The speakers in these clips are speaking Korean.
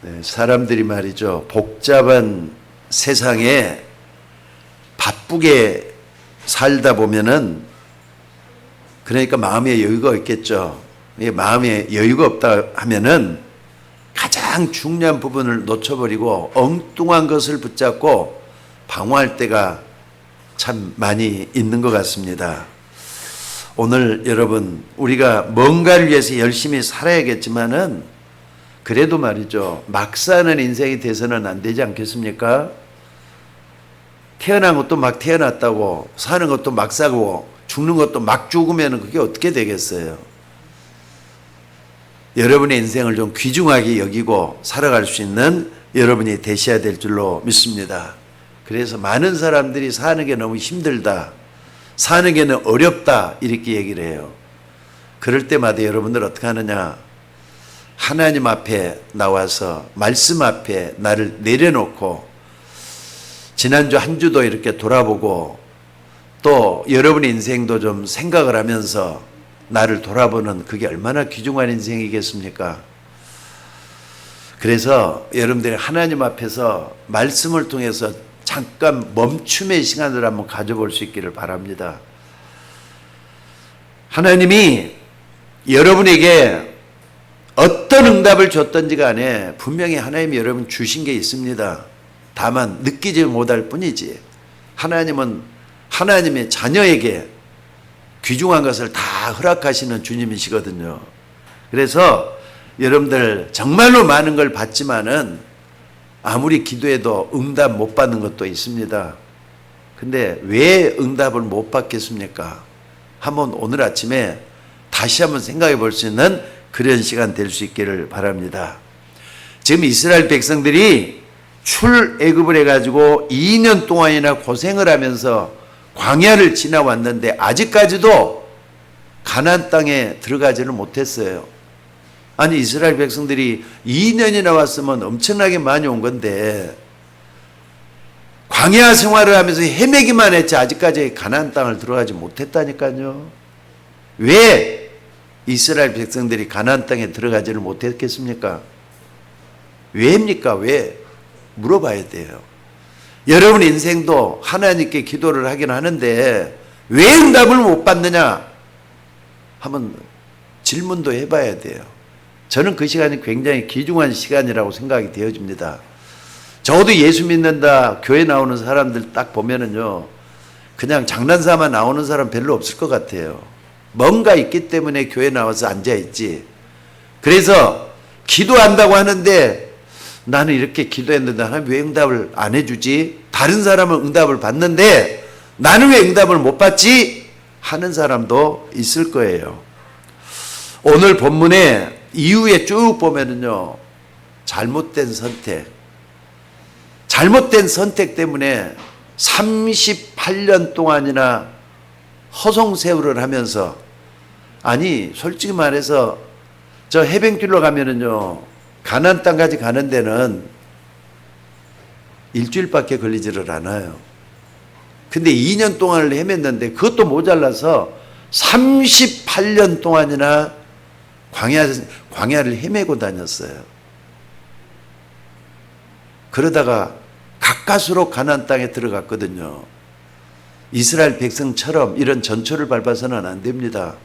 네, 사람들이 말이죠. 복잡한 세상에 바쁘게 살다 보면은 그러니까 마음에 여유가 있겠죠. 마음에 여유가 없다 하면은 가장 중요한 부분을 놓쳐버리고 엉뚱한 것을 붙잡고 방황할 때가 참 많이 있는 것 같습니다. 오늘 여러분 우리가 뭔가를 위해서 열심히 살아야겠지만은 그래도 말이죠. 막 사는 인생이 돼서는 안 되지 않겠습니까? 태어난 것도 막 태어났다고 사는 것도 막 사고 죽는 것도 막 죽으면 그게 어떻게 되겠어요? 여러분의 인생을 좀 귀중하게 여기고 살아갈 수 있는 여러분이 되셔야 될 줄로 믿습니다. 그래서 많은 사람들이 사는 게 너무 힘들다, 사는 게 너무 어렵다 이렇게 얘기를 해요. 그럴 때마다 여러분들 어떻게 하느냐? 하나님 앞에 나와서 말씀 앞에 나를 내려놓고 지난주 한 주도 이렇게 돌아보고 또 여러분의 인생도 좀 생각을 하면서 나를 돌아보는 그게 얼마나 귀중한 인생이겠습니까? 그래서 여러분들이 하나님 앞에서 말씀을 통해서 잠깐 멈춤의 시간을 한번 가져볼 수 있기를 바랍니다. 하나님이 여러분에게 어떤 응답을 줬든지 간에 분명히 하나님이 여러분 주신 게 있습니다. 다만 느끼지 못할 뿐이지 하나님은 하나님의 자녀에게 귀중한 것을 다 허락하시는 주님이시거든요. 그래서 여러분들 정말로 많은 걸 받지만은 아무리 기도해도 응답 못 받는 것도 있습니다. 근데 왜 응답을 못 받겠습니까? 한번 오늘 아침에 다시 한번 생각해 볼 수 있는 그런 시간 될 수 있기를 바랍니다. 지금 이스라엘 백성들이 출애굽을 해가지고 2년 동안이나 고생을 하면서 광야를 지나왔는데 아직까지도 가나안 땅에 들어가지는 못했어요. 아니 이스라엘 백성들이 2년이나 왔으면 엄청나게 많이 온 건데 광야 생활을 하면서 헤매기만 했지 아직까지 가나안 땅을 들어가지 못했다니까요. 왜 이스라엘 백성들이 가나안 땅에 들어가지를 못했겠습니까? 왜입니까? 왜? 물어봐야 돼요. 여러분 인생도 하나님께 기도를 하긴 하는데 왜 응답을 못 받느냐? 한번 질문도 해봐야 돼요. 저는 그 시간이 굉장히 귀중한 시간이라고 생각이 되어집니다. 저도 예수 믿는다 교회 나오는 사람들 딱 보면은요 그냥 장난삼아 나오는 사람 별로 없을 것 같아요. 뭔가 있기 때문에 교회 나와서 앉아있지. 그래서 기도한다고 하는데 나는 이렇게 기도했는데 하나님 왜 응답을 안 해주지? 다른 사람은 응답을 받는데 나는 왜 응답을 못 받지? 하는 사람도 있을 거예요. 오늘 본문에 이후에 쭉 보면은요 잘못된 선택 때문에 38년 동안이나 허송세월을 하면서 아니 솔직히 말해서 저 해변길로 가면은요 가나안 땅까지 가는 데는 일주일밖에 걸리지를 않아요. 근데 2년 동안을 헤맸는데 그것도 모자라서 38년 동안이나 광야를 헤매고 다녔어요. 그러다가 가까스로 가나안 땅에 들어갔거든요. 이스라엘 백성처럼 이런 전초를 밟아서는 안 됩니다.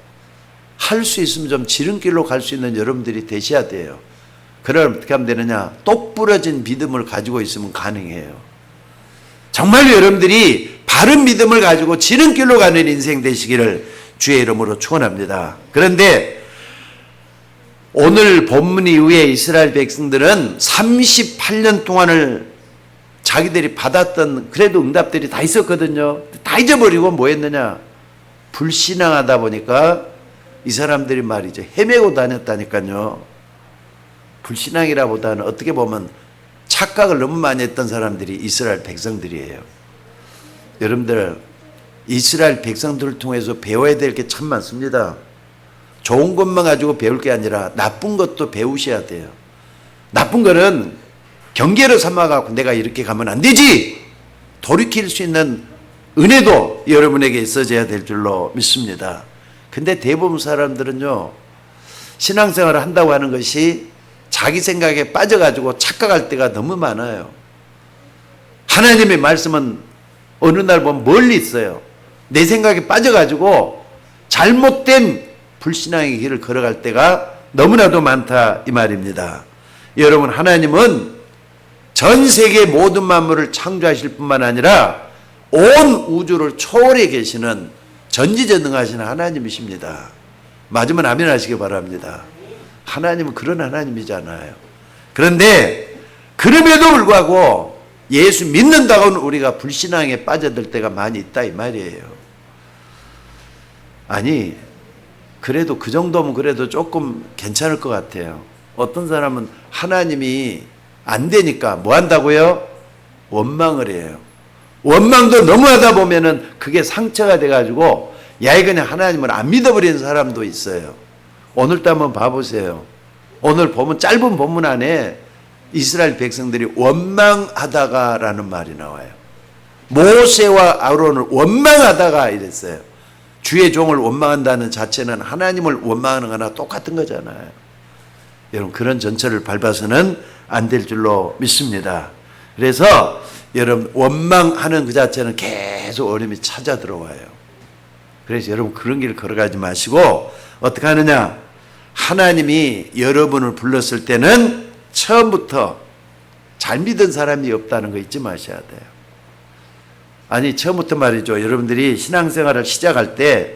할 수 있으면 좀 지름길로 갈 수 있는 여러분들이 되셔야 돼요. 그럼 어떻게 하면 되느냐? 똑 부러진 믿음을 가지고 있으면 가능해요. 정말로 여러분들이 바른 믿음을 가지고 지름길로 가는 인생 되시기를 주의 이름으로 축원합니다. 그런데 오늘 본문 이후에 이스라엘 백성들은 38년 동안을 자기들이 받았던 그래도 응답들이 다 있었거든요. 다 잊어버리고 뭐 했느냐? 불신앙하다 보니까 이 사람들이 말이죠. 헤매고 다녔다니까요. 불신앙이라보다는 어떻게 보면 착각을 너무 많이 했던 사람들이 이스라엘 백성들이에요. 여러분들 이스라엘 백성들을 통해서 배워야 될 게 참 많습니다. 좋은 것만 가지고 배울 게 아니라 나쁜 것도 배우셔야 돼요. 나쁜 거는 경계로 삼아갖고 내가 이렇게 가면 안 되지! 돌이킬 수 있는 은혜도 여러분에게 있어져야 될 줄로 믿습니다. 근데 대부분 사람들은요, 신앙생활을 한다고 하는 것이 자기 생각에 빠져가지고 착각할 때가 너무 많아요. 하나님의 말씀은 어느 날 보면 멀리 있어요. 내 생각에 빠져가지고 잘못된 불신앙의 길을 걸어갈 때가 너무나도 많다 이 말입니다. 여러분, 하나님은 전 세계 모든 만물을 창조하실 뿐만 아니라 온 우주를 초월해 계시는 전지전능하신 하나님이십니다. 맞으면 아멘 하시기 바랍니다. 하나님은 그런 하나님이잖아요. 그런데 그럼에도 불구하고 예수 믿는다고는 우리가 불신앙에 빠져들 때가 많이 있다 이 말이에요. 아니, 그래도 그 정도면 그래도 조금 괜찮을 것 같아요. 어떤 사람은 하나님이 안 되니까 뭐 한다고요? 원망을 해요. 원망도 너무 하다 보면은 그게 상처가 돼가지고 야, 그냥 하나님을 안 믿어버리는 사람도 있어요. 오늘도 한번 봐보세요. 오늘 보면 짧은 본문 안에 이스라엘 백성들이 원망하다가라는 말이 나와요. 모세와 아론을 원망하다가 이랬어요. 주의 종을 원망한다는 자체는 하나님을 원망하는 거나 똑같은 거잖아요. 여러분, 그런 전철을 밟아서는 안 될 줄로 믿습니다. 그래서 여러분, 원망하는 그 자체는 계속 어려움이 찾아 들어와요. 그래서 여러분, 그런 길 걸어가지 마시고 어떻게 하느냐? 하나님이 여러분을 불렀을 때는 처음부터 잘 믿은 사람이 없다는 거 잊지 마셔야 돼요. 아니, 처음부터 말이죠. 여러분들이 신앙생활을 시작할 때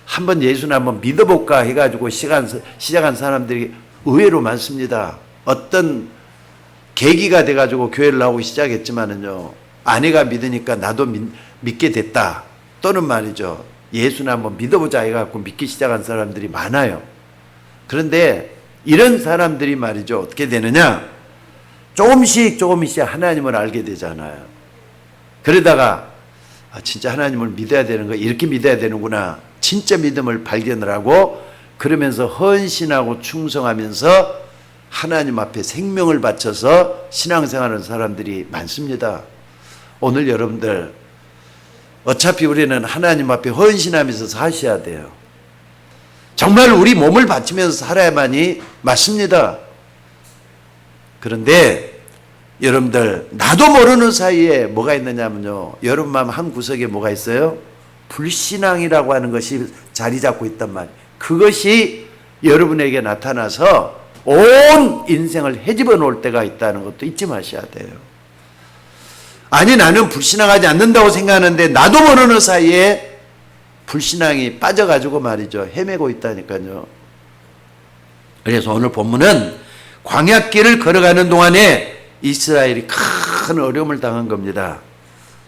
한번 예수를 한번 믿어볼까 해가지고 시작한 사람들이 의외로 많습니다. 어떤 계기가 돼가지고 교회를 나오고 시작했지만은요, 아내가 믿으니까 나도 믿게 됐다. 또는 말이죠, 예수는 한번 믿어보자 해갖고 믿기 시작한 사람들이 많아요. 그런데 이런 사람들이 말이죠, 어떻게 되느냐? 조금씩 하나님을 알게 되잖아요. 그러다가 진짜 하나님을 믿어야 되는 거, 이렇게 믿어야 되는구나. 진짜 믿음을 발견을 하고 그러면서 헌신하고 충성하면서 하나님 앞에 생명을 바쳐서 신앙생활하는 사람들이 많습니다. 오늘 여러분들 어차피 우리는 하나님 앞에 헌신하면서 사셔야 돼요. 정말 우리 몸을 바치면서 살아야만이 맞습니다. 그런데 여러분들, 나도 모르는 사이에 뭐가 있느냐면요, 여러분 마음 한 구석에 뭐가 있어요? 불신앙이라고 하는 것이 자리 잡고 있단 말이에요. 그것이 여러분에게 나타나서 온 인생을 헤집어 놓을 때가 있다는 것도 잊지 마셔야 돼요. 아니, 나는 불신앙하지 않는다고 생각하는데 나도 모르는 사이에 불신앙이 빠져가지고 말이죠, 헤매고 있다니까요. 그래서 오늘 본문은 광야길을 걸어가는 동안에 이스라엘이 큰 어려움을 당한 겁니다.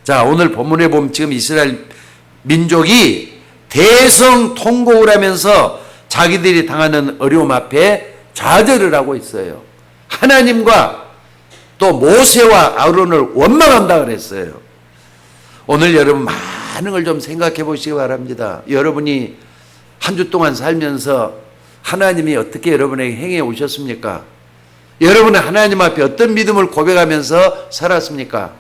자, 오늘 본문에 보면 지금 이스라엘 민족이 대성통곡을 하면서 자기들이 당하는 어려움 앞에 좌절을 하고 있어요. 하나님과 또 모세와 아론을 원망한다 그랬어요. 오늘 여러분 많은 걸 좀 생각해 보시기 바랍니다. 여러분이 한 주 동안 살면서 하나님이 어떻게 여러분에게 행해 오셨습니까? 여러분은 하나님 앞에 어떤 믿음을 고백하면서 살았습니까?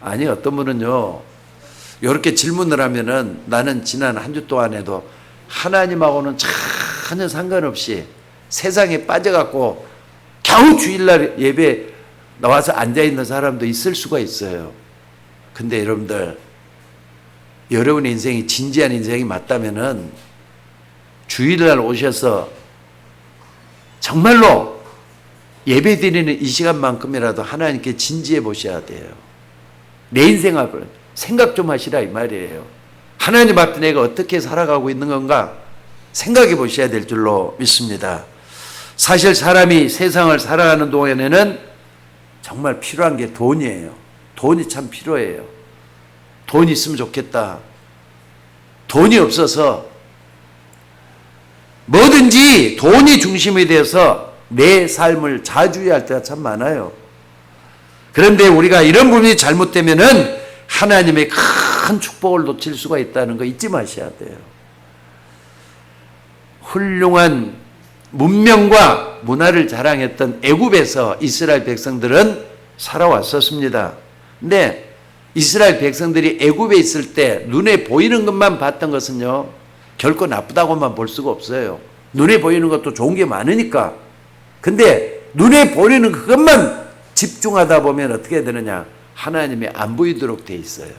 아니, 어떤 분은요, 이렇게 질문을 하면은 나는 지난 한 주 동안에도 하나님하고는 전혀 상관없이 세상에 빠져갖고 겨우 주일날 예배 나와서 앉아있는 사람도 있을 수가 있어요. 근데 여러분들, 여러분의 인생이 진지한 인생이 맞다면은 주일날 오셔서 정말로 예배 드리는 이 시간만큼이라도 하나님께 진지해 보셔야 돼요. 내 인생 앞을 생각 좀 하시라 이 말이에요. 하나님 앞에 내가 어떻게 살아가고 있는 건가 생각해 보셔야 될 줄로 믿습니다. 사실 사람이 세상을 살아가는 동안에는 정말 필요한 게 돈이에요. 돈이 참 필요해요. 돈이 있으면 좋겠다. 돈이 없어서 뭐든지 돈이 중심이 되어서 내 삶을 좌주할 때가 참 많아요. 그런데 우리가 이런 부분이 잘못되면은 하나님의 큰 축복을 놓칠 수가 있다는 거 잊지 마셔야 돼요. 훌륭한 문명과 문화를 자랑했던 애굽에서 이스라엘 백성들은 살아왔었습니다. 근데 이스라엘 백성들이 애굽에 있을 때 눈에 보이는 것만 봤던 것은요, 결코 나쁘다고만 볼 수가 없어요. 눈에 보이는 것도 좋은 게 많으니까. 근데 눈에 보이는 그것만 집중하다 보면 어떻게 되느냐? 하나님이 안 보이도록 돼 있어요.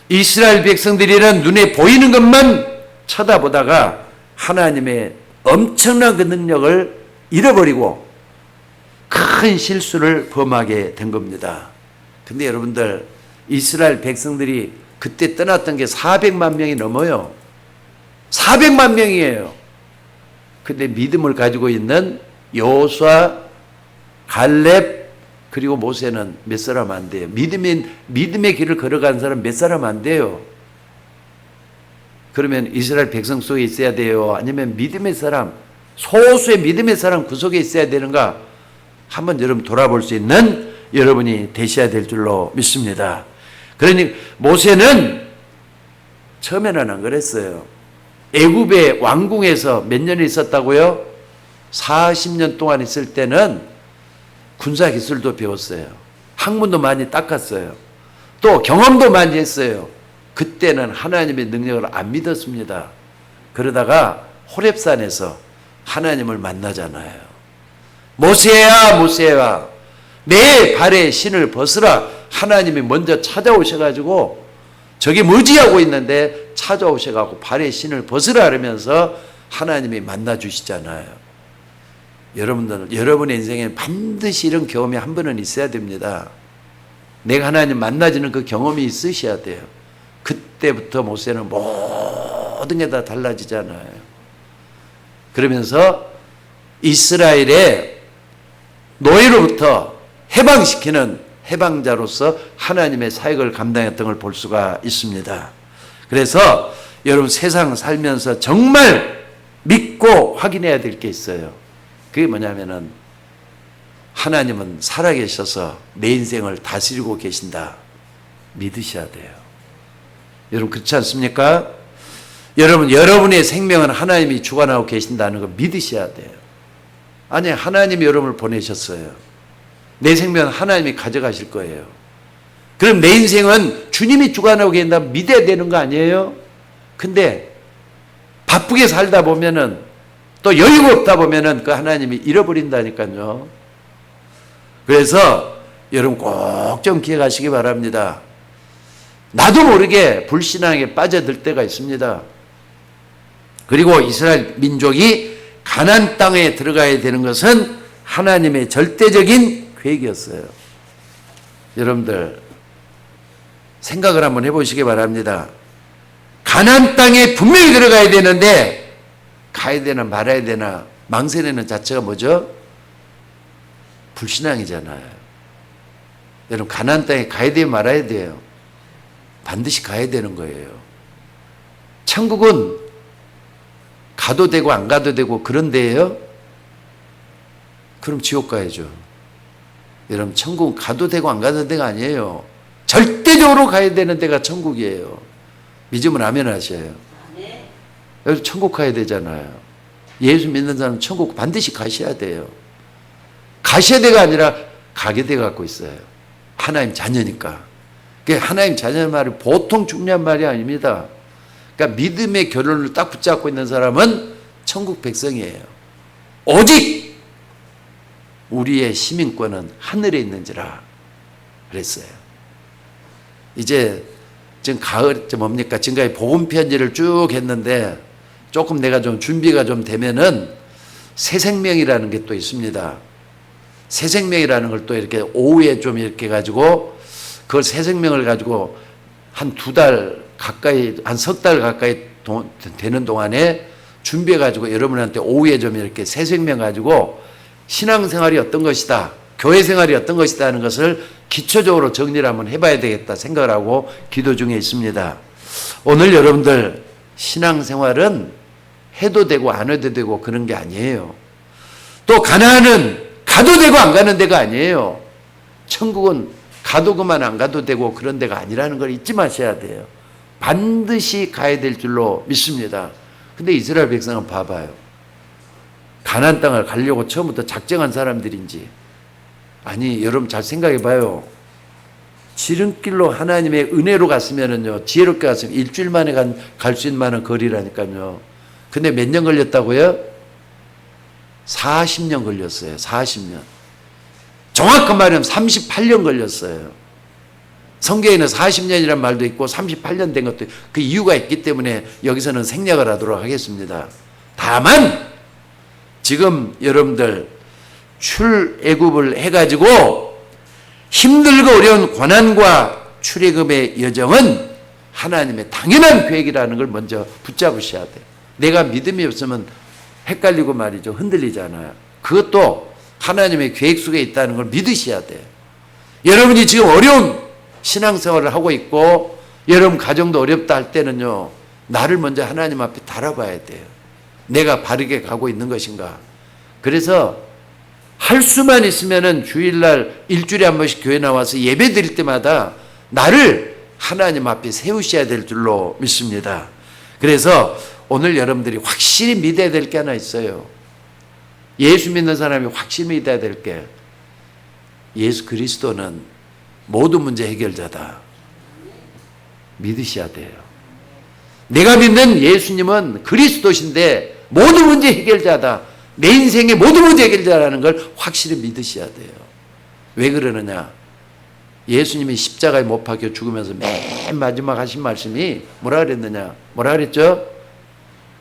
이스라엘 백성들이란 눈에 보이는 것만 쳐다보다가 하나님의 엄청난 그 능력을 잃어버리고 큰 실수를 범하게 된 겁니다. 근데 여러분들, 이스라엘 백성들이 그때 떠났던 게 400만 명이 넘어요. 400만 명이에요. 근데 믿음을 가지고 있는 여호수아, 갈렙, 그리고 모세는 몇 사람 안 돼요. 믿음의 길을 걸어가는 사람 몇 사람 안 돼요. 그러면 이스라엘 백성 속에 있어야 돼요? 아니면 믿음의 사람, 소수의 믿음의 사람 구석에 있어야 되는가? 한번 여러분 돌아볼 수 있는 여러분이 되셔야 될 줄로 믿습니다. 그러니 모세는 처음에는 안 그랬어요. 애굽의 왕궁에서 몇 년을 있었다고요? 40년 동안 있을 때는 군사 기술도 배웠어요. 학문도 많이 닦았어요. 또 경험도 많이 했어요. 그때는 하나님의 능력을 안 믿었습니다. 그러다가 호렙산에서 하나님을 만나잖아요. 모세야, 모세야, 내 발에 신을 벗으라. 하나님이 먼저 찾아오셔가지고 저기 머지하고 있는데 찾아오셔가지고 발에 신을 벗으라 그러면서 하나님이 만나주시잖아요. 여러분들, 여러분의 인생에 반드시 이런 경험이 한 번은 있어야 됩니다. 내가 하나님 만나지는 그 경험이 있으셔야 돼요. 그때부터 모세는 모든 게 다 달라지잖아요. 그러면서 이스라엘의 노예로부터 해방시키는 해방자로서 하나님의 사역을 감당했던 걸 볼 수가 있습니다. 그래서 여러분, 세상 살면서 정말 믿고 확인해야 될 게 있어요. 그게 뭐냐면은 하나님은 살아계셔서 내 인생을 다스리고 계신다. 믿으셔야 돼요. 여러분, 그렇지 않습니까? 여러분, 여러분의 생명은 하나님이 주관하고 계신다는 거 믿으셔야 돼요. 아니, 하나님이 여러분을 보내셨어요. 내 생명은 하나님이 가져가실 거예요. 그럼 내 인생은 주님이 주관하고 계신다 믿어야 되는 거 아니에요? 근데 바쁘게 살다 보면은, 또 여유가 없다 보면은 그 하나님이 잃어버린다니까요. 그래서 여러분 꼭 좀 기억하시기 바랍니다. 나도 모르게 불신앙에 빠져들 때가 있습니다. 그리고 이스라엘 민족이 가나안 땅에 들어가야 되는 것은 하나님의 절대적인 계획이었어요. 여러분들 생각을 한번 해보시기 바랍니다. 가나안 땅에 분명히 들어가야 되는데 가야 되나 말아야 되나 망설이는 자체가 뭐죠? 불신앙이잖아요. 여러분, 가나안 땅에 가야 돼요, 말아야 돼요? 반드시 가야 되는 거예요. 천국은 가도 되고 안 가도 되고 그런 데예요? 그럼 지옥 가야죠. 여러분, 천국은 가도 되고 안 가도 데가 아니에요. 절대적으로 가야 되는 데가 천국이에요. 믿으면 아멘 하셔요. 여러분, 천국 가야 되잖아요. 예수 믿는 사람은 천국 반드시 가셔야 돼요. 가셔야 돼가 아니라 가게 돼 갖고 있어요. 하나님 자녀니까. 그러니까 하나님 자녀의 말이 보통 중요한 말이 아닙니다. 그러니까 믿음의 결론을 딱 붙잡고 있는 사람은 천국 백성이에요. 오직 우리의 시민권은 하늘에 있는지라 그랬어요. 이제 지금 가을 뭡니까? 지금까지 복음 편지를 쭉 했는데 조금 내가 좀 준비가 좀 되면은 새 생명이라는 게 또 있습니다. 새 생명이라는 걸 또 이렇게 오후에 좀 이렇게 가지고 그걸 새 생명을 가지고 한 2달 가까이, 한 3달 가까이 되는 동안에 준비해 가지고 여러분한테 오후에 좀 이렇게 새 생명 가지고 신앙생활이 어떤 것이다, 교회 생활이 어떤 것이다 하는 것을 기초적으로 정리를 한번 해봐야 되겠다 생각을 하고 기도 중에 있습니다. 오늘 여러분들 신앙생활은 해도 되고 안 해도 되고 그런 게 아니에요. 또 가나안은 가도 되고 안 가는 데가 아니에요. 천국은 가도 그만 안 가도 되고 그런 데가 아니라는 걸 잊지 마셔야 돼요. 반드시 가야 될 줄로 믿습니다. 근데 이스라엘 백성은 봐봐요. 가나안 땅을 가려고 처음부터 작정한 사람들인지. 아니, 여러분 잘 생각해 봐요. 지름길로 하나님의 은혜로 갔으면은요, 지혜롭게 갔으면 일주일 만에 갈 수 있는 만한 거리라니까요. 근데 몇 년 걸렸다고요? 40년 걸렸어요. 40년. 정확한 말하면 38년 걸렸어요. 성경에는 40년이란 말도 있고 38년 된 것도 그 이유가 있기 때문에 여기서는 생략을 하도록 하겠습니다. 다만 지금 여러분들 출애굽을 해가지고 힘들고 어려운 고난과 출애굽의 여정은 하나님의 당연한 계획이라는 걸 먼저 붙잡으셔야 돼요. 내가 믿음이 없으면 헷갈리고 말이죠. 흔들리잖아요. 그것도 하나님의 계획 속에 있다는 걸 믿으셔야 돼요. 여러분이 지금 어려운 신앙생활을 하고 있고 여러분 가정도 어렵다 할 때는요, 나를 먼저 하나님 앞에 달아봐야 돼요. 내가 바르게 가고 있는 것인가. 그래서 할 수만 있으면은 주일날 일주일에 한 번씩 교회 나와서 예배 드릴 때마다 나를 하나님 앞에 세우셔야 될 줄로 믿습니다. 그래서 오늘 여러분들이 확실히 믿어야 될 게 하나 있어요. 예수 믿는 사람이 확실히 믿어야 될 게, 예수 그리스도는 모든 문제 해결자다. 믿으셔야 돼요. 내가 믿는 예수님은 그리스도신데 모든 문제 해결자다. 내 인생의 모든 문제 해결자라는 걸 확실히 믿으셔야 돼요. 왜 그러느냐? 예수님이 십자가에 못 박혀 죽으면서 맨 마지막 하신 말씀이 뭐라 그랬느냐? 뭐라 그랬죠?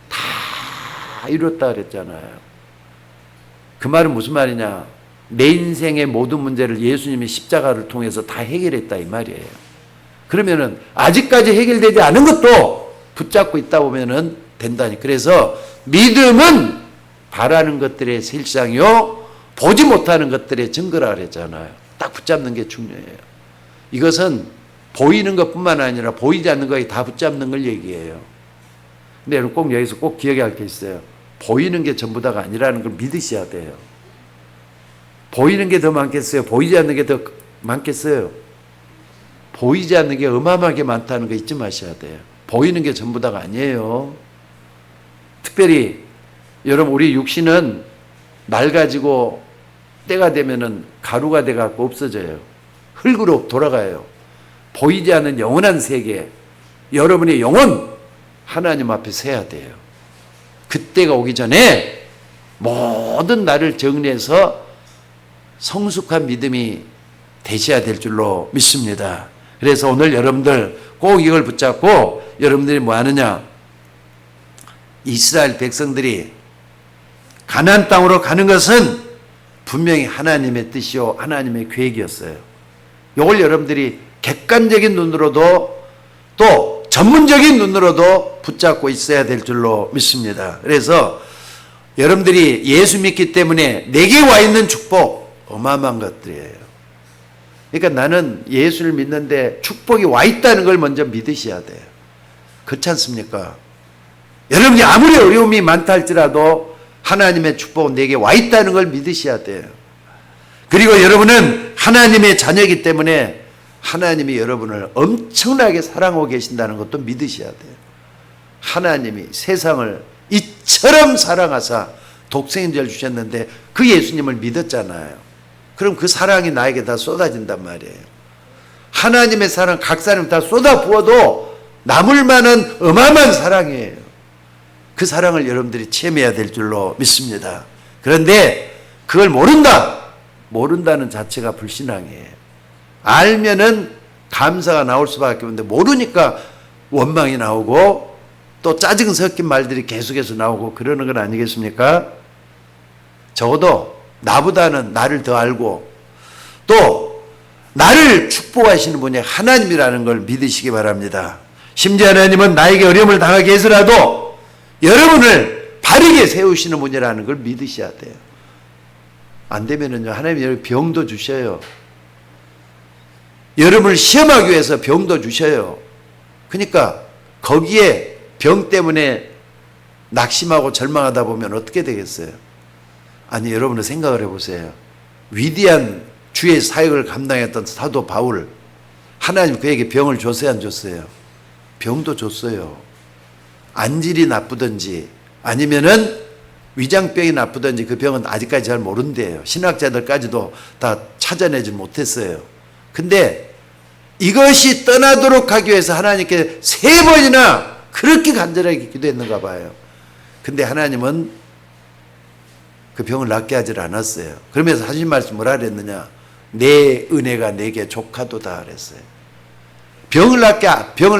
다 이뤘다 그랬잖아요. 그 말은 무슨 말이냐? 내 인생의 모든 문제를 예수님이 십자가를 통해서 다 해결했다 이 말이에요. 그러면은 아직까지 해결되지 않은 것도 붙잡고 있다 보면은 된다니. 그래서 믿음은 바라는 것들의 실상이요 보지 못하는 것들의 증거라 그랬잖아요. 딱 붙잡는 게 중요해요. 이것은 보이는 것뿐만 아니라 보이지 않는 것에 다 붙잡는 걸 얘기해요. 근데 여러분 꼭 여기서 꼭 기억해야 할 게 있어요. 보이는 게 전부다가 아니라는 걸 믿으셔야 돼요. 보이는 게 더 많겠어요? 보이지 않는 게 더 많겠어요? 보이지 않는 게 어마어마하게 많다는 거 잊지 마셔야 돼요. 보이는 게 전부다가 아니에요. 특별히 여러분 우리 육신은 낡아지고 때가 되면은 가루가 돼갖고 없어져요. 흙으로 돌아가요. 보이지 않는 영원한 세계, 여러분의 영혼 하나님 앞에 서야 돼요. 그때가 오기 전에 모든 나를 정리해서 성숙한 믿음이 되셔야 될 줄로 믿습니다. 그래서 오늘 여러분들 꼭 이걸 붙잡고 여러분들이 뭐 하느냐? 이스라엘 백성들이 가나안 땅으로 가는 것은 분명히 하나님의 뜻이요 하나님의 계획이었어요. 이걸 여러분들이 객관적인 눈으로도 또 전문적인 눈으로도 붙잡고 있어야 될 줄로 믿습니다. 그래서 여러분들이 예수 믿기 때문에 내게 와 있는 축복 어마어마한 것들이에요. 그러니까 나는 예수를 믿는데 축복이 와 있다는 걸 먼저 믿으셔야 돼요. 그렇지 않습니까? 여러분이 아무리 어려움이 많다 할지라도 하나님의 축복은 내게 와 있다는 걸 믿으셔야 돼요. 그리고 여러분은 하나님의 자녀이기 때문에 하나님이 여러분을 엄청나게 사랑하고 계신다는 것도 믿으셔야 돼요. 하나님이 세상을 이처럼 사랑하사 독생자를 주셨는데 그 예수님을 믿었잖아요. 그럼 그 사랑이 나에게 다 쏟아진단 말이에요. 하나님의 사랑 각 사람 다 쏟아 부어도 남을 만한 어마어마한 사랑이에요. 그 사랑을 여러분들이 체험해야 될 줄로 믿습니다. 그런데 그걸 모른다는 자체가 불신앙이에요. 알면은 감사가 나올 수밖에 없는데 모르니까 원망이 나오고 또 짜증 섞인 말들이 계속해서 나오고 그러는 건 아니겠습니까? 적어도 나보다는 나를 더 알고 또 나를 축복하시는 분이 하나님이라는 걸 믿으시기 바랍니다. 심지어 하나님은 나에게 어려움을 당하게 해서라도 여러분을 바르게 세우시는 분이라는 걸 믿으셔야 돼요. 안 되면은요, 하나님이 병도 주셔요. 여러분을 시험하기 위해서 병도 주셔요. 그러니까 거기에 병 때문에 낙심하고 절망하다 보면 어떻게 되겠어요? 아니, 여러분은 생각을 해보세요. 위대한 주의 사역을 감당했던 사도 바울, 하나님 그에게 병을 줬어요, 안 줬어요? 병도 줬어요. 안질이 나쁘든지 아니면은 위장병이 나쁘든지 그 병은 아직까지 잘 모른대요. 신학자들까지도 다 찾아내지 못했어요. 근데 이것이 떠나도록 하기 위해서 하나님께 3번이나 그렇게 간절하게 기도했는가 봐요. 근데 하나님은 그 병을 낫게 하질 않았어요. 그러면서 하신 말씀 뭐라 그랬느냐? 내 은혜가 내게 족하도다 그랬어요. 병을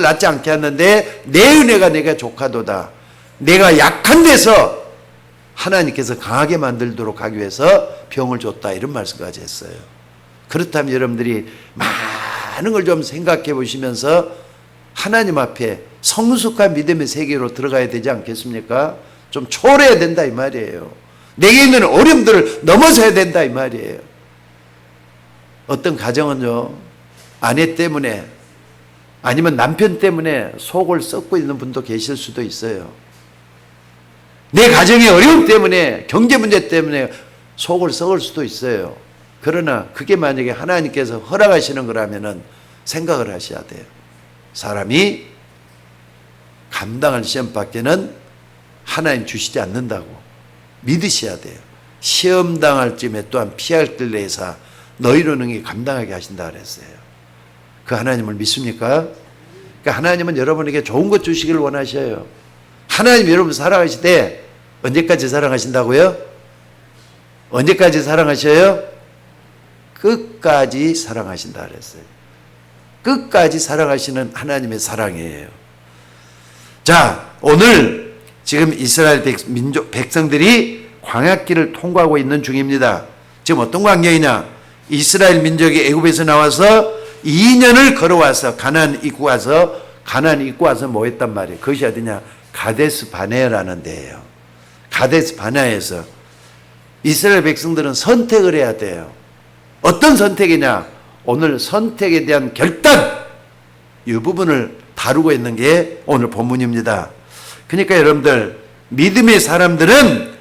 낫지 않게 하는데 내 은혜가 내게 족하도다. 내가 약한 데서 하나님께서 강하게 만들도록 하기 위해서 병을 줬다, 이런 말씀까지 했어요. 그렇다면 여러분들이 많은 걸 좀 생각해 보시면서 하나님 앞에 성숙한 믿음의 세계로 들어가야 되지 않겠습니까? 좀 초월해야 된다 이 말이에요. 내게 있는 어려움들을 넘어서야 된다 이 말이에요. 어떤 가정은요, 아내 때문에 아니면 남편 때문에 속을 썩고 있는 분도 계실 수도 있어요. 내 가정의 어려움 때문에, 경제 문제 때문에 속을 썩을 수도 있어요. 그러나 그게 만약에 하나님께서 허락하시는 거라면은 생각을 하셔야 돼요. 사람이 감당할 시험밖에는 하나님 주시지 않는다고 믿으셔야 돼요. 시험 당할 쯤에 또한 피할 길 내사 너희로 능히 감당하게 하신다 그랬어요. 그 하나님을 믿습니까? 그러니까 하나님은 여러분에게 좋은 것 주시기를 원하셔요. 하나님 여러분 사랑하실 때 언제까지 사랑하신다고요? 언제까지 사랑하셔요? 끝까지 사랑하신다 그랬어요. 끝까지 사랑하시는 하나님의 사랑이에요. 자, 오늘 지금 이스라엘 백성들이 광야길을 통과하고 있는 중입니다. 지금 어떤 광경이냐? 이스라엘 민족이 애굽에서 나와서 2년을 걸어와서 가나안 입고 와서 뭐 했단 말이에요? 그것이 어디냐? 가데스 바네라는 데예요. 가데스 바네에서 이스라엘 백성들은 선택을 해야 돼요. 어떤 선택이냐? 오늘 선택에 대한 결단, 이 부분을 다루고 있는 게 오늘 본문입니다. 그러니까 여러분들, 믿음의 사람들은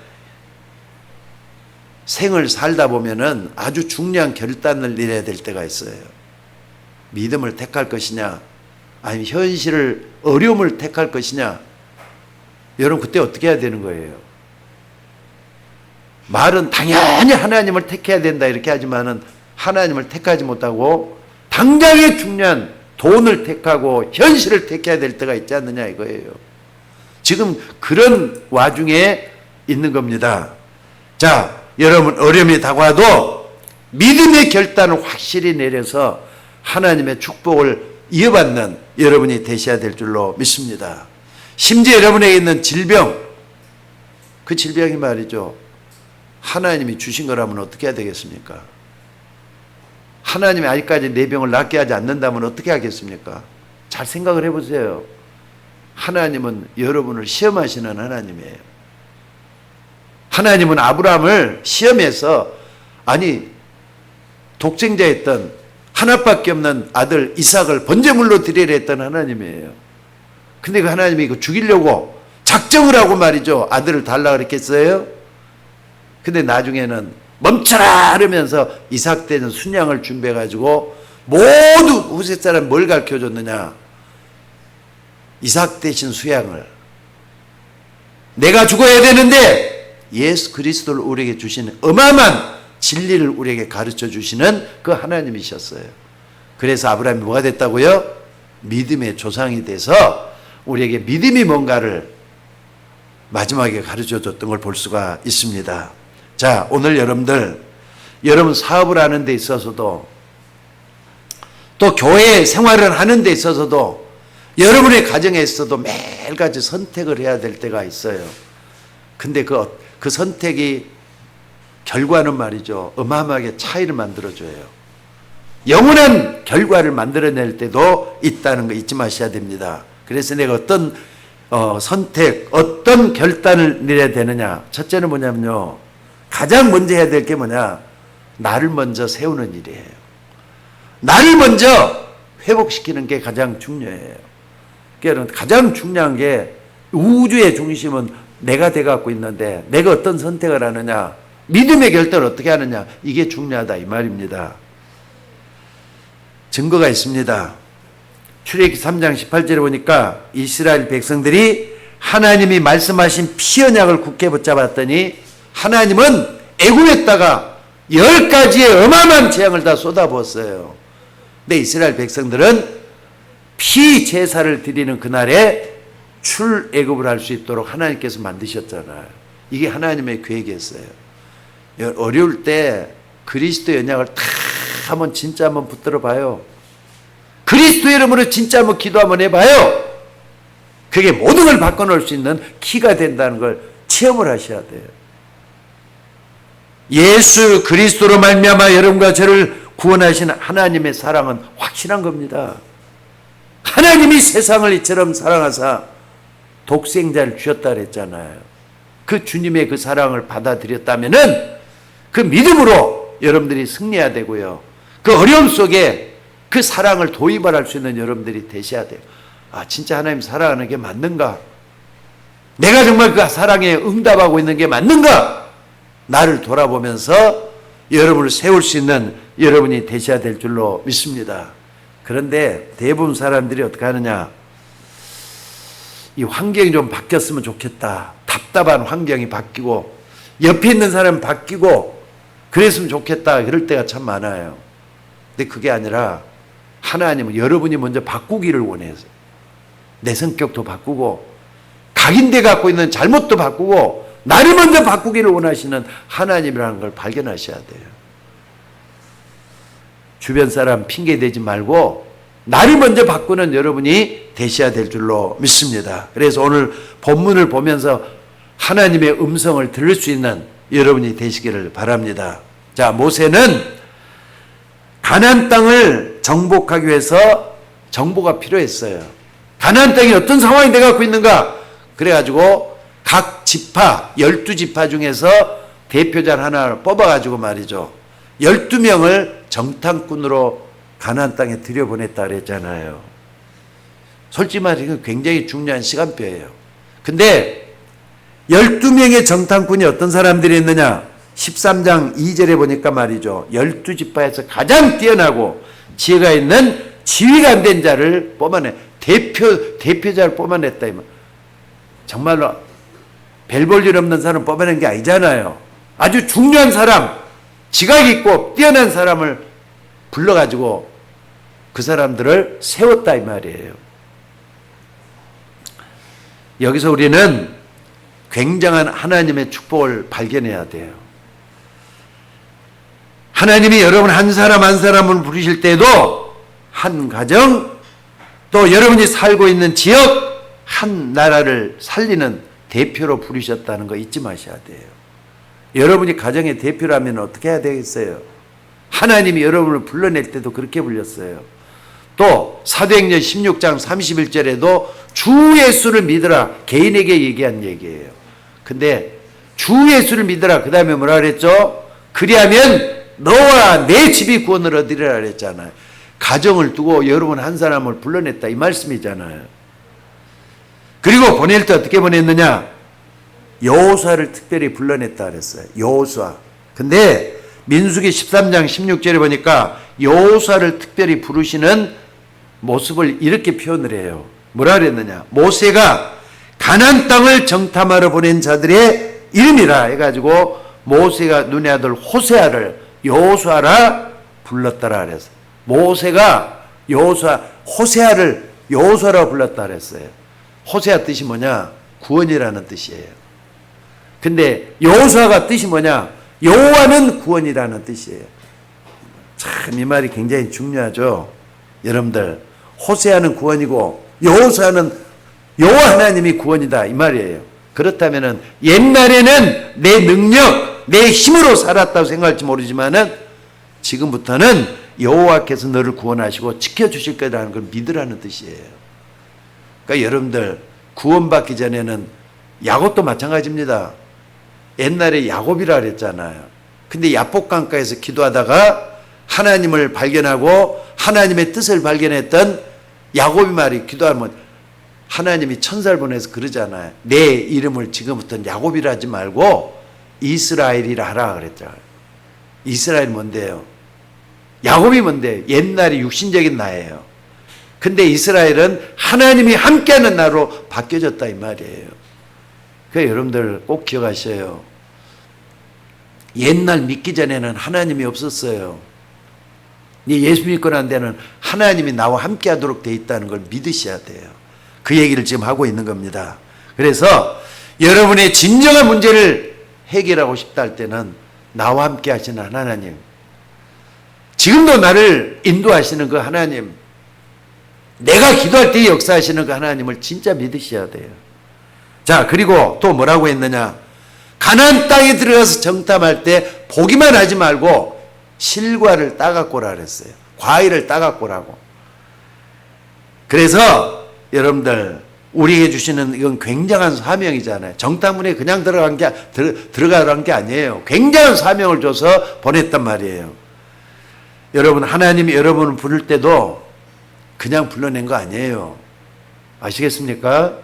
생을 살다 보면은 아주 중요한 결단을 내려야 될 때가 있어요. 믿음을 택할 것이냐, 아니면 현실을, 어려움을 택할 것이냐. 여러분 그때 어떻게 해야 되는 거예요? 말은 당연히 하나님을 택해야 된다 이렇게 하지만은 하나님을 택하지 못하고 당장의 중요한 돈을 택하고 현실을 택해야 될 때가 있지 않느냐 이거예요. 지금 그런 와중에 있는 겁니다. 자, 여러분 어려움이 다가와도 믿음의 결단을 확실히 내려서 하나님의 축복을 이어받는 여러분이 되셔야 될 줄로 믿습니다. 심지어 여러분에게 있는 질병, 그 질병이 말이죠, 하나님이 주신 거라면 어떻게 해야 되겠습니까? 하나님이 아직까지 내 병을 낫게 하지 않는다면 어떻게 하겠습니까? 잘 생각을 해보세요. 하나님은 여러분을 시험하시는 하나님이에요. 하나님은 아브라함을 시험해서, 아니 독생자였던 하나밖에 없는 아들 이삭을 번제물로 드리려 했던 하나님이에요. 근데 그 하나님이 이거 죽이려고 작정을 하고 말이죠, 아들을 달라 그랬겠어요? 근데 나중에는 멈춰라 하면서 이삭 되는 순양을 준비해 가지고 모두 후세 사람 뭘 가르쳐 줬느냐? 이삭 대신 수양을. 내가 죽어야 되는데 예수 그리스도를 우리에게 주시는 어마어마한 진리를 우리에게 가르쳐 주시는 그 하나님이셨어요. 그래서 아브라함이 뭐가 됐다고요? 믿음의 조상이 돼서 우리에게 믿음이 뭔가를 마지막에 가르쳐 줬던 걸 볼 수가 있습니다. 자, 오늘 여러분 사업을 하는 데 있어서도 또 교회 생활을 하는 데 있어서도 여러분의 가정에 있어도 매일같이 선택을 해야 될 때가 있어요. 근데 그 선택이 결과는 말이죠, 어마어마하게 차이를 만들어줘요. 영원한 결과를 만들어낼 때도 있다는 거 잊지 마셔야 됩니다. 그래서 내가 어떤 선택, 어떤 결단을 내려야 되느냐. 첫째는 뭐냐면요, 가장 먼저 해야 될 게 뭐냐? 나를 먼저 세우는 일이에요. 나를 먼저 회복시키는 게 가장 중요해요. 그러니까 가장 중요한 게, 우주의 중심은 내가 돼갖고 있는데 내가 어떤 선택을 하느냐, 믿음의 결단을 어떻게 하느냐, 이게 중요하다 이 말입니다. 증거가 있습니다. 출애굽기 3장 18절에 보니까 이스라엘 백성들이 하나님이 말씀하신 피 언약을 굳게 붙잡았더니 하나님은 애굽에다가 10가지의 어마어마한 재앙을 다 쏟아부었어요. 근데 이스라엘 백성들은 피 제사를 드리는 그날에 출애굽을 할 수 있도록 하나님께서 만드셨잖아요. 이게 하나님의 계획이었어요. 어려울 때 그리스도 연약을 다 한번 진짜 한번 붙들어 봐요. 그리스도 이름으로 진짜 한번 기도 한번 해봐요. 그게 모든 걸 바꿔놓을 수 있는 키가 된다는 걸 체험을 하셔야 돼요. 예수 그리스도로 말미암아 여러분과 저를 구원하신 하나님의 사랑은 확실한 겁니다. 하나님이 세상을 이처럼 사랑하사 독생자를 주셨다 그랬잖아요. 그 주님의 그 사랑을 받아들였다면은 그 믿음으로 여러분들이 승리해야 되고요. 그 어려움 속에 그 사랑을 도입할 수 있는 여러분들이 되셔야 돼요. 아, 진짜 하나님 사랑하는 게 맞는가? 내가 정말 그 사랑에 응답하고 있는 게 맞는가? 나를 돌아보면서 여러분을 세울 수 있는 여러분이 되셔야 될 줄로 믿습니다. 그런데 대부분 사람들이 어떻게 하느냐? 이 환경이 좀 바뀌었으면 좋겠다. 답답한 환경이 바뀌고 옆에 있는 사람이 바뀌고 그랬으면 좋겠다. 그럴 때가 참 많아요. 근데 그게 아니라 하나님은 여러분이 먼저 바꾸기를 원해요. 내 성격도 바꾸고 각인돼 갖고 있는 잘못도 바꾸고 나를 먼저 바꾸기를 원하시는 하나님이라는 걸 발견하셔야 돼요. 주변 사람 핑계 대지 말고 나를 먼저 바꾸는 여러분이 되셔야 될 줄로 믿습니다. 그래서 오늘 본문을 보면서 하나님의 음성을 들을 수 있는 여러분이 되시기를 바랍니다. 자, 모세는 가나안 땅을 정복하기 위해서 정보가 필요했어요. 가나안 땅이 어떤 상황이 돼갖고 있는가? 그래가지고 각 지파 12지파 중에서 대표자 하나를 뽑아가지고 말이죠. 12명을 정탐꾼으로 가나안 땅에 들여보냈다 그랬잖아요. 솔직히 말해서 굉장히 중요한 시간표예요. 근데 12명의 정탐꾼이 어떤 사람들이 있느냐? 13장 2절에 보니까 말이죠. 12지파에서 가장 뛰어나고 지혜가 있는 지위가 안 된 자를 뽑아내. 대표자를 뽑아냈다. 정말로 별 볼 일 없는 사람 뽑아낸 게 아니잖아요. 아주 중요한 사람, 지각 있고 뛰어난 사람을 불러가지고 그 사람들을 세웠다 이 말이에요. 여기서 우리는 굉장한 하나님의 축복을 발견해야 돼요. 하나님이 여러분 한 사람 한 사람을 부르실 때도 한 가정 또 여러분이 살고 있는 지역 한 나라를 살리는 대표로 부르셨다는 거 잊지 마셔야 돼요. 여러분이 가정의 대표라면 어떻게 해야 되겠어요? 하나님이 여러분을 불러낼 때도 그렇게 불렸어요. 또 사도행전 16장 31절에도 주 예수를 믿으라 개인에게 얘기한 얘기예요. 근데 주 예수를 믿으라 그 다음에 뭐라 그랬죠? 그리하면 너와 내 집이 구원을 얻으리라 그랬잖아요. 가정을 두고 여러분 한 사람을 불러냈다 이 말씀이잖아요. 그리고 보낼 때 어떻게 보냈느냐? 여호수아를 특별히 불러냈다 그랬어요. 여호수아. 근데 민수기 13장 16절에 보니까 여호수아를 특별히 부르시는 모습을 이렇게 표현을 해요. 뭐라 그랬느냐? 모세가 가나안 땅을 정탐하러 보낸 자들의 이름이라 해가지고 모세가 눈의 아들 호세아를 여호수아라 불렀다라 그랬어요. 모세가 호세아를 여호수아라 불렀다 그랬어요. 호세아 뜻이 뭐냐? 구원이라는 뜻이에요. 근데 여호수아가 뜻이 뭐냐? 여호와는 구원이라는 뜻이에요. 참 이 말이 굉장히 중요하죠. 여러분들 호세아는 구원이고 여호수아는 여호와 하나님이 구원이다 이 말이에요. 그렇다면은 옛날에는 내 능력, 내 힘으로 살았다고 생각할지 모르지만은 지금부터는 여호와께서 너를 구원하시고 지켜주실 거라는 걸 믿으라는 뜻이에요. 그러니까 여러분들 구원받기 전에는 야곱도 마찬가지입니다. 옛날에 야곱이라 그랬잖아요. 근데 야복강가에서 기도하다가 하나님을 발견하고 하나님의 뜻을 발견했던 야곱이 말이 기도하면 하나님이 천사를 보내서 그러잖아요. 내 이름을 지금부터는 야곱이라 하지 말고 이스라엘이라 하라 그랬잖아요. 이스라엘이 뭔데요? 야곱이 뭔데요? 옛날에 육신적인 나예요. 근데 이스라엘은 하나님이 함께하는 나로 바뀌어졌다 이 말이에요. 그러니까 여러분들 꼭 기억하셔요. 옛날 믿기 전에는 하나님이 없었어요. 예수 믿고 난 데는 하나님이 나와 함께하도록 돼 있다는 걸 믿으셔야 돼요. 그 얘기를 지금 하고 있는 겁니다. 그래서 여러분의 진정한 문제를 해결하고 싶다 할 때는 나와 함께 하시는 하나님, 지금도 나를 인도하시는 그 하나님, 내가 기도할 때 역사하시는 그 하나님을 진짜 믿으셔야 돼요. 자, 그리고 또 뭐라고 했느냐? 가나안 땅에 들어가서 정탐할 때 보기만 하지 말고 실과를 따갖고 오라 그랬어요. 과일을 따갖고 오라고. 그래서 여러분들, 우리에게 주시는 이건 굉장한 사명이잖아요. 정탐문에 그냥 들어가란 게 아니에요. 굉장한 사명을 줘서 보냈단 말이에요. 여러분, 하나님이 여러분을 부를 때도 그냥 불러낸 거 아니에요. 아시겠습니까?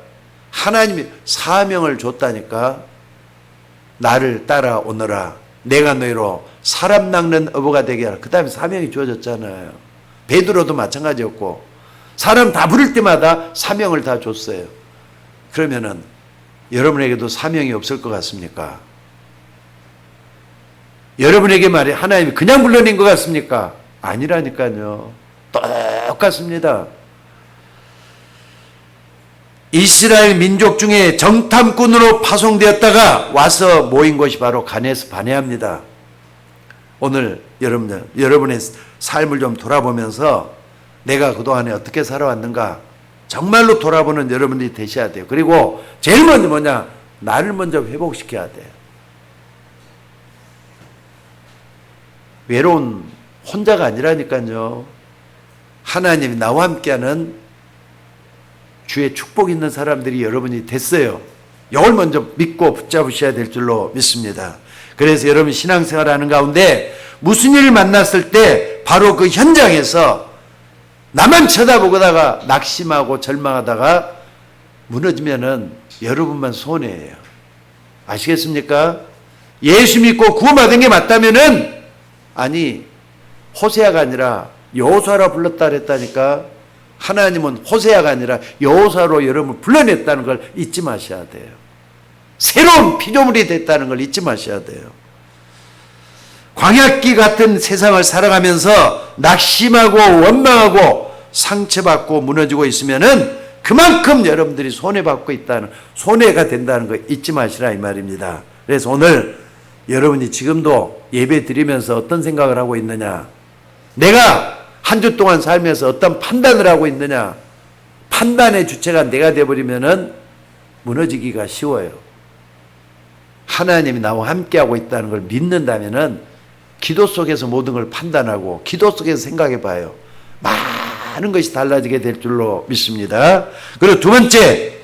하나님이 사명을 줬다니까. 나를 따라오너라. 내가 너희로 사람 낚는 어부가 되게 하라. 그 다음에 사명이 주어졌잖아요. 베드로도 마찬가지였고, 사람 다 부를 때마다 사명을 다 줬어요. 그러면은 여러분에게도 사명이 없을 것 같습니까? 여러분에게 말해 하나님이 그냥 불러낸 것 같습니까? 아니라니까요. 똑같습니다. 이스라엘 민족 중에 정탐꾼으로 파송되었다가 와서 모인 것이 바로 가네스 바네아입니다. 오늘 여러분의 삶을 좀 돌아보면서 내가 그동안에 어떻게 살아왔는가 정말로 돌아보는 여러분들이 되셔야 돼요. 그리고 제일 먼저 뭐냐? 나를 먼저 회복시켜야 돼요. 외로운 혼자가 아니라니까요. 하나님이 나와 함께하는 주의 축복 있는 사람들이 여러분이 됐어요. 이걸 먼저 믿고 붙잡으셔야 될 줄로 믿습니다. 그래서 여러분 신앙생활하는 가운데 무슨 일을 만났을 때 바로 그 현장에서 나만 쳐다보다가 낙심하고 절망하다가 무너지면은 여러분만 손해예요. 아시겠습니까? 예수 믿고 구원받은 게 맞다면은, 아니 호세아가 아니라 여호수아라 불렀다 그랬다니까. 하나님은 호세아가 아니라 여호수아로 여러분을 불러냈다는 걸 잊지 마셔야 돼요. 새로운 피조물이 됐다는 걸 잊지 마셔야 돼요. 광야길 같은 세상을 살아가면서 낙심하고 원망하고 상처받고 무너지고 있으면은 그만큼 여러분들이 손해받고 있다는, 손해가 된다는 거 잊지 마시라 이 말입니다. 그래서 오늘 여러분이 지금도 예배 드리면서 어떤 생각을 하고 있느냐? 내가 한 주 동안 살면서 어떤 판단을 하고 있느냐? 판단의 주체가 내가 되어버리면은 무너지기가 쉬워요. 하나님이 나와 함께하고 있다는 걸 믿는다면은 기도 속에서 모든 걸 판단하고 기도 속에서 생각해 봐요. 많은 것이 달라지게 될 줄로 믿습니다. 그리고 두 번째,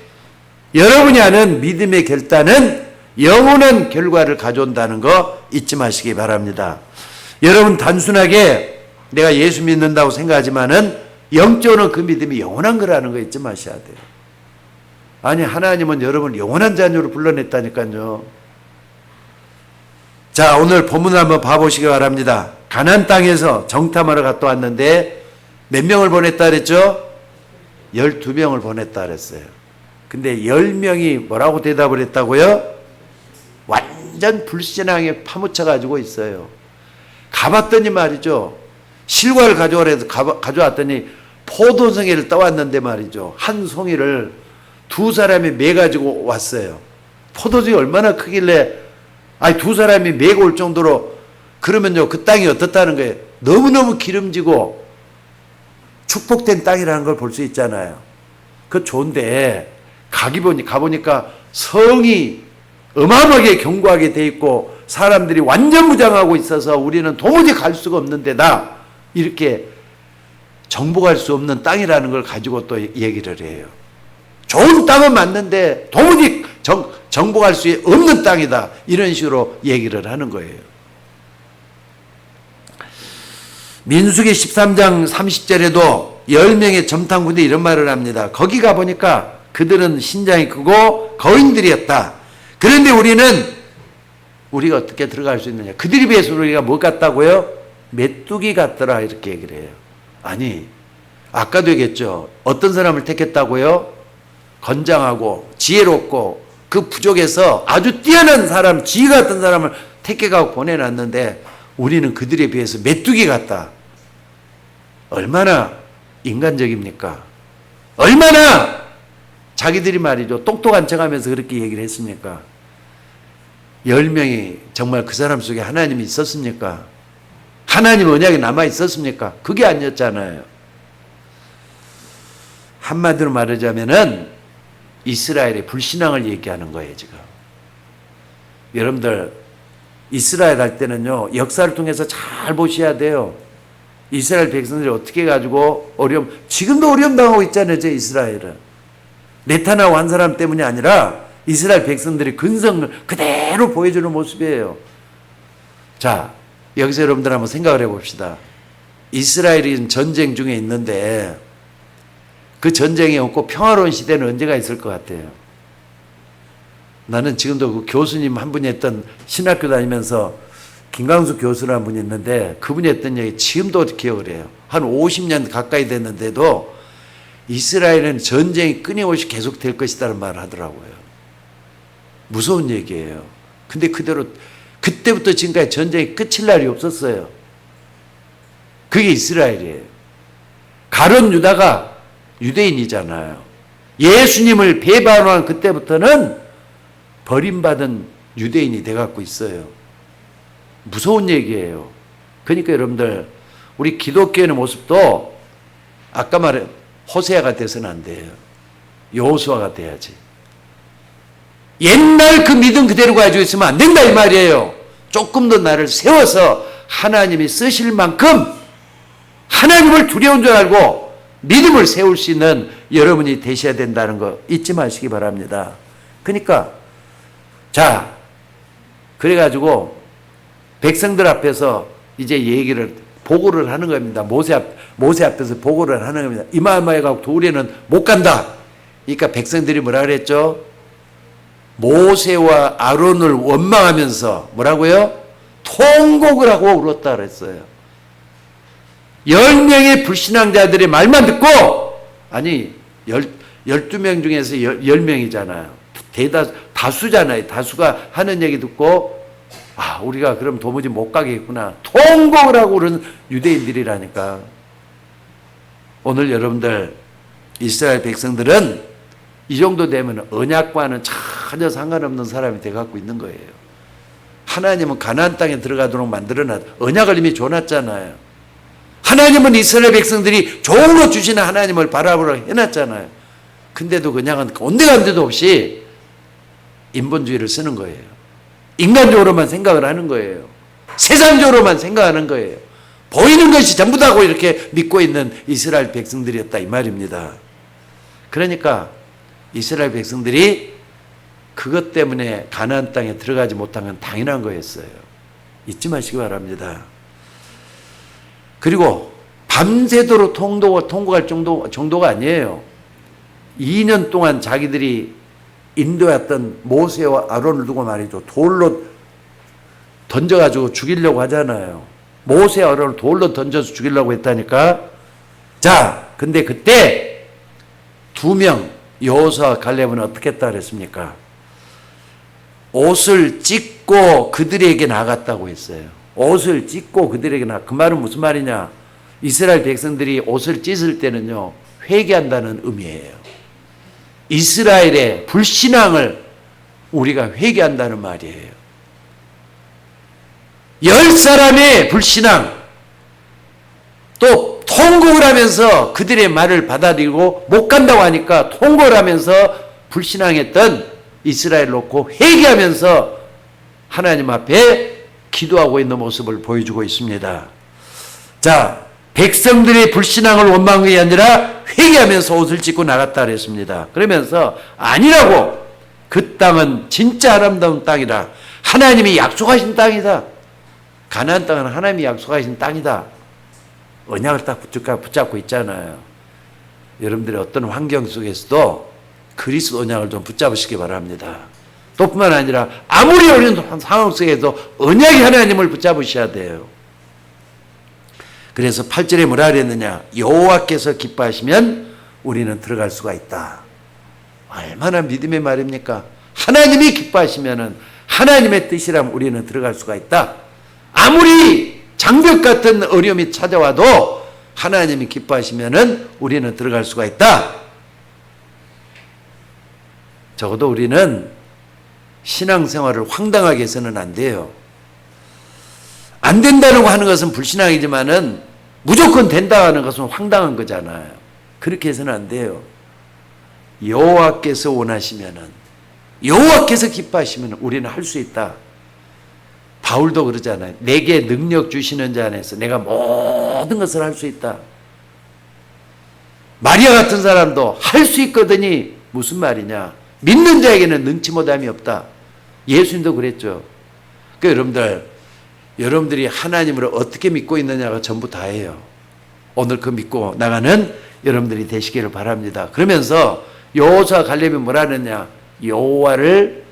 여러분이 하는 믿음의 결단은 영원한 결과를 가져온다는 거 잊지 마시기 바랍니다. 여러분 단순하게 내가 예수 믿는다고 생각하지만은 영적으로 그 믿음이 영원한 거라는 거 잊지 마셔야 돼요. 아니 하나님은 여러분을 영원한 자녀로 불러냈다니까요. 자, 오늘 본문을 한번 봐보시기 바랍니다. 가나안 땅에서 정탐하러 갔다 왔는데 몇 명을 보냈다 그랬죠? 12명을 보냈다 그랬어요. 근데 10명이 뭐라고 대답을 했다고요? 완전 불신앙에 파묻혀가지고 있어요. 가봤더니 말이죠. 실과를 가져오라 해서 가져왔더니 포도송이를 떠왔는데 말이죠. 한 송이를 두 사람이 매가지고 왔어요. 포도송이 얼마나 크길래 두 사람이 메고 올 정도로, 그러면요 그 땅이 어떻다는 거예요? 너무너무 기름지고 축복된 땅이라는 걸 볼 수 있잖아요. 그 좋은데 가보니까 성이 어마어마하게 견고하게 돼 있고 사람들이 완전 무장하고 있어서 우리는 도무지 갈 수가 없는 데다, 이렇게 정복할 수 없는 땅이라는 걸 가지고 또 얘기를 해요. 좋은 땅은 맞는데 도무지 정복할 수 없는 땅이다, 이런 식으로 얘기를 하는 거예요. 민수기 13장 30절에도 10명의 정탐꾼들이 이런 말을 합니다. 거기 가보니까 그들은 신장이 크고 거인들이었다. 그런데 우리가 어떻게 들어갈 수 있느냐? 그들에 비해서 우리가 뭐 같다고요? 메뚜기 같더라, 이렇게 얘기를 해요. 아니 아까도 얘기했죠. 어떤 사람을 택했다고요? 건장하고 지혜롭고 그 부족에서 아주 뛰어난 사람, 지혜 같은 사람을 택해가고 보내놨는데 우리는 그들에 비해서 메뚜기 같다. 얼마나 인간적입니까? 얼마나 자기들이 말이죠 똑똑한 척하면서 그렇게 얘기를 했습니까? 10명이 정말 그 사람 속에 하나님이 있었습니까? 하나님 언약이 남아 있었습니까? 그게 아니었잖아요. 한마디로 말하자면은 이스라엘의 불신앙을 얘기하는 거예요, 지금. 여러분들, 이스라엘 할 때는요, 역사를 통해서 잘 보셔야 돼요. 이스라엘 백성들이 어떻게 가지고 지금도 어려움 당하고 있잖아요, 저 이스라엘은. 네타냐후 한 사람 때문이 아니라 이스라엘 백성들이 근성을 그대로 보여주는 모습이에요. 자, 여기서 여러분들 한번 생각을 해봅시다. 이스라엘이 전쟁 중에 있는데 그 전쟁이 없고 평화로운 시대는 언제가 있을 것 같아요? 나는 지금도 그 교수님 한 분이 했던 신학교 다니면서 김강수 교수라는 분이 있는데 그분이 했던 얘기 지금도 기억을 해요. 한 50년 가까이 됐는데도 이스라엘은 전쟁이 끊임없이 계속될 것이라는 말을 하더라고요. 무서운 얘기예요. 근데 그대로 그때부터 지금까지 전쟁이 끝일 날이 없었어요. 그게 이스라엘이에요. 가룟 유다가 유대인이잖아요. 예수님을 배반한 그때부터는 버림받은 유대인이 돼갖고 있어요. 무서운 얘기예요. 그러니까 여러분들 우리 기독교인의 모습도 아까 말한 호세아가 돼서는 안 돼요. 여호수아가 돼야지. 옛날 그 믿음 그대로 가지고 있으면 안 된다 이 말이에요. 조금 더 나를 세워서 하나님이 쓰실 만큼 하나님을 두려운 줄 알고 믿음을 세울 수 있는 여러분이 되셔야 된다는 거 잊지 마시기 바랍니다. 그러니까 자, 그래가지고 백성들 앞에서 이제 얘기를 보고를 하는 겁니다. 모세 앞에서 보고를 하는 겁니다. 이마마에가 도리에는 못 간다. 그러니까 백성들이 뭐라 그랬죠? 모세와 아론을 원망하면서 뭐라고요? 통곡을 하고 울었다 그랬어요. 10명의 불신앙자들의 말만 듣고, 아니 12명 중에서 10명이잖아요. 다수잖아요. 다수가 하는 얘기 듣고 우리가 그럼 도무지 못 가겠구나. 통곡을 하고 그러는 유대인들이라니까. 오늘 여러분들 이스라엘 백성들은 이 정도 되면 언약과는 전혀 상관없는 사람이 돼갖고 있는 거예요. 하나님은 가나안 땅에 들어가도록 만들어놨, 언약을 이미 줘놨잖아요. 하나님은 이스라엘 백성들이 좋은 것 주시는 하나님을 바라보라고 해놨잖아요. 근데도 그냥 온데간데도 없이 인본주의를 쓰는 거예요. 인간적으로만 생각을 하는 거예요. 세상적으로만 생각하는 거예요. 보이는 것이 전부 다고 이렇게 믿고 있는 이스라엘 백성들이었다 이 말입니다. 그러니까 이스라엘 백성들이 그것 때문에 가나안 땅에 들어가지 못한 건 당연한 거였어요. 잊지 마시기 바랍니다. 그리고 밤새도록 통곡할 정도가 아니에요. 2년 동안 자기들이 인도했던 모세와 아론을 두고 말이죠. 돌로 던져가지고 죽이려고 하잖아요. 모세와 아론을 돌로 던져서 죽이려고 했다니까. 자, 근데 그때 2명 여호수아와 갈렙은 어떻게 했다 그랬습니까? 옷을 찢고 그들에게 나갔다고 했어요. 옷을 찢고 그들에게 그 말은 무슨 말이냐? 이스라엘 백성들이 옷을 찢을 때는요, 회개한다는 의미예요. 이스라엘의 불신앙을 우리가 회개한다는 말이에요. 10사람의 불신앙, 또 통곡을 하면서 그들의 말을 받아들이고 못 간다고 하니까 통곡을 하면서 불신앙했던 이스라엘 놓고 회개하면서 하나님 앞에 기도하고 있는 모습을 보여주고 있습니다. 자, 백성들의 불신앙을 원망한 게 아니라 회개하면서 옷을 찢고 나갔다 그랬습니다. 그러면서 아니라고, 그 땅은 진짜 아름다운 땅이다. 하나님이 약속하신 땅이다. 가나안 땅은 하나님이 약속하신 땅이다. 언약을 딱 붙잡고 있잖아요. 여러분들의 어떤 환경 속에서도 그리스도 언약을 좀 붙잡으시기 바랍니다. 또 뿐만 아니라 아무리 어려운 상황 속에도 언약이 하나님을 붙잡으셔야 돼요. 그래서 8절에 뭐라 그랬느냐? 여호와께서 기뻐하시면 우리는 들어갈 수가 있다. 얼마나 믿음의 말입니까? 하나님이 기뻐하시면은 하나님의 뜻이라면 우리는 들어갈 수가 있다. 아무리 장벽 같은 어려움이 찾아와도 하나님이 기뻐하시면은 우리는 들어갈 수가 있다. 적어도 우리는 신앙생활을 황당하게 해서는 안 돼요. 안 된다고 하는 것은 불신앙이지만은 무조건 된다 하는 것은 황당한 거잖아요. 그렇게 해서는 안 돼요. 여호와께서 원하시면은, 여호와께서 기뻐하시면 우리는 할 수 있다. 바울도 그러잖아요. 내게 능력 주시는 자 안에서 내가 모든 것을 할 수 있다. 마리아 같은 사람도 할 수 있거든이 무슨 말이냐. 믿는 자에게는 능치 못함이 없다. 예수님도 그랬죠. 그러니까 여러분들이 하나님을 어떻게 믿고 있느냐가 전부 다예요. 오늘 그 믿고 나가는 여러분들이 되시기를 바랍니다. 그러면서 여호수아 갈렙이 뭐라 하느냐. 여호와를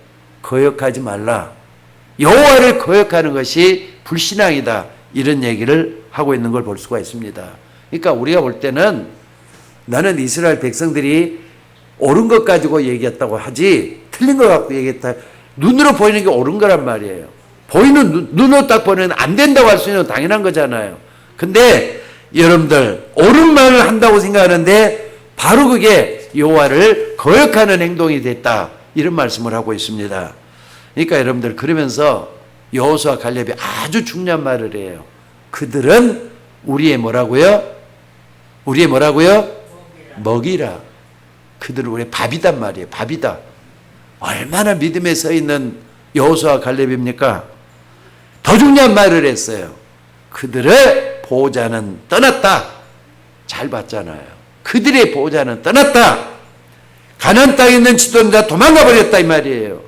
거역하지 말라. 여호와를 거역하는 것이 불신앙이다. 이런 얘기를 하고 있는 걸 볼 수가 있습니다. 그러니까 우리가 볼 때는 나는 이스라엘 백성들이 옳은 것 가지고 얘기했다고 하지 틀린 것 갖고 얘기했다. 눈으로 보이는 게 옳은 거란 말이에요. 보이는 눈으로 딱 보면 안 된다고 할 수 있는 건 당연한 거잖아요. 근데 여러분들 옳은 말을 한다고 생각하는데 바로 그게 여호와를 거역하는 행동이 됐다. 이런 말씀을 하고 있습니다. 그러니까 여러분들 그러면서 여호수아 갈렙이 아주 중요한 말을 해요. 그들은 우리의 뭐라고요? 우리의 뭐라고요? 먹이라. 그들은 우리의 밥이단 말이에요. 밥이다. 얼마나 믿음에 서 있는 여호수아 갈렙입니까? 더 중요한 말을 했어요. 그들의 보호자는 떠났다. 잘 봤잖아요. 그들의 보호자는 떠났다. 가나안 땅에 있는 지도자 도망가 버렸다 이 말이에요.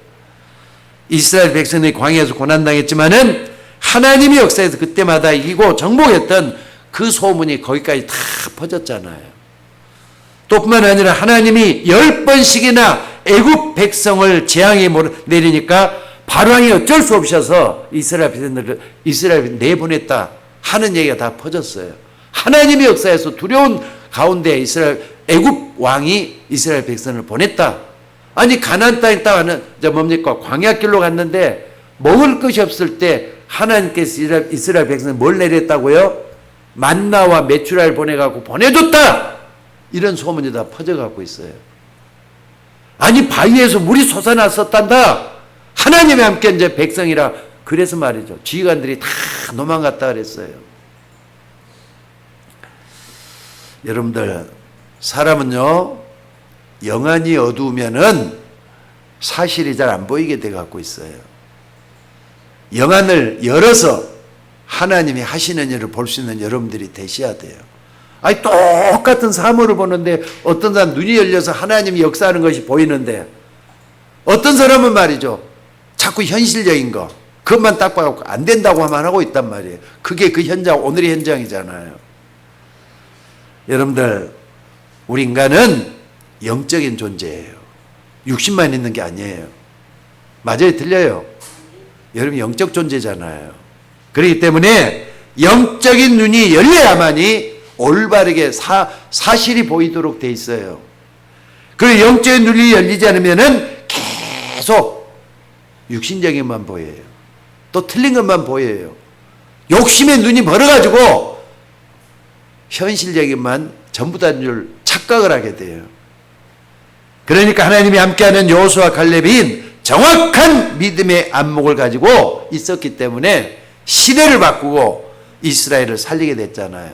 이스라엘 백성들이 광야에서 고난당했지만은 하나님이 역사에서 그때마다 이기고 정복했던 그 소문이 거기까지 다 퍼졌잖아요. 또 뿐만 아니라 하나님이 10번씩이나 애굽 백성을 재앙에 내리니까 바로왕이 어쩔 수 없어서 이스라엘 백성들을 이스라엘 내보냈다 하는 얘기가 다 퍼졌어요. 하나님의 역사에서 두려운 가운데 애굽 왕이 이스라엘 백성을 보냈다. 아니 가나안 땅에 따가는 뭡니까? 광야길로 갔는데 먹을 것이 없을 때 하나님께서 이스라엘 백성을 뭘 내렸다고요? 만나와 메추라를 보내갖고 보내줬다. 이런 소문이 다 퍼져갖고 있어요. 아니 바위에서 물이 솟아났었단다. 하나님이 함께 이제 백성이라. 그래서 말이죠. 지휘관들이 다 도망갔다 그랬어요. 여러분들 사람은요 영안이 어두우면은 사실이 잘 안 보이게 돼 갖고 있어요. 영안을 열어서 하나님이 하시는 일을 볼 수 있는 여러분들이 되셔야 돼요. 아니 똑같은 사물을 보는데 어떤 사람 눈이 열려서 하나님이 역사하는 것이 보이는데 어떤 사람은 말이죠. 자꾸 현실적인 거 그것만 딱 봐갖고 안 된다고 하면 하고 있단 말이에요. 그게 그 현장 오늘의 현장이잖아요. 여러분들 우리 인간은 영적인 존재예요. 육신만 있는 게 아니에요. 맞아요? 틀려요? 여러분 영적 존재잖아요. 그렇기 때문에 영적인 눈이 열려야만이 올바르게 사실이 보이도록 돼 있어요. 그리고 영적인 눈이 열리지 않으면은 계속 육신적인 것만 보여요. 또 틀린 것만 보여요. 욕심의 눈이 멀어가지고 현실적인만 전부 다인 줄 착각을 하게 돼요. 그러니까 하나님이 함께하는 여호수아 갈렙인 정확한 믿음의 안목을 가지고 있었기 때문에 시대를 바꾸고 이스라엘을 살리게 됐잖아요.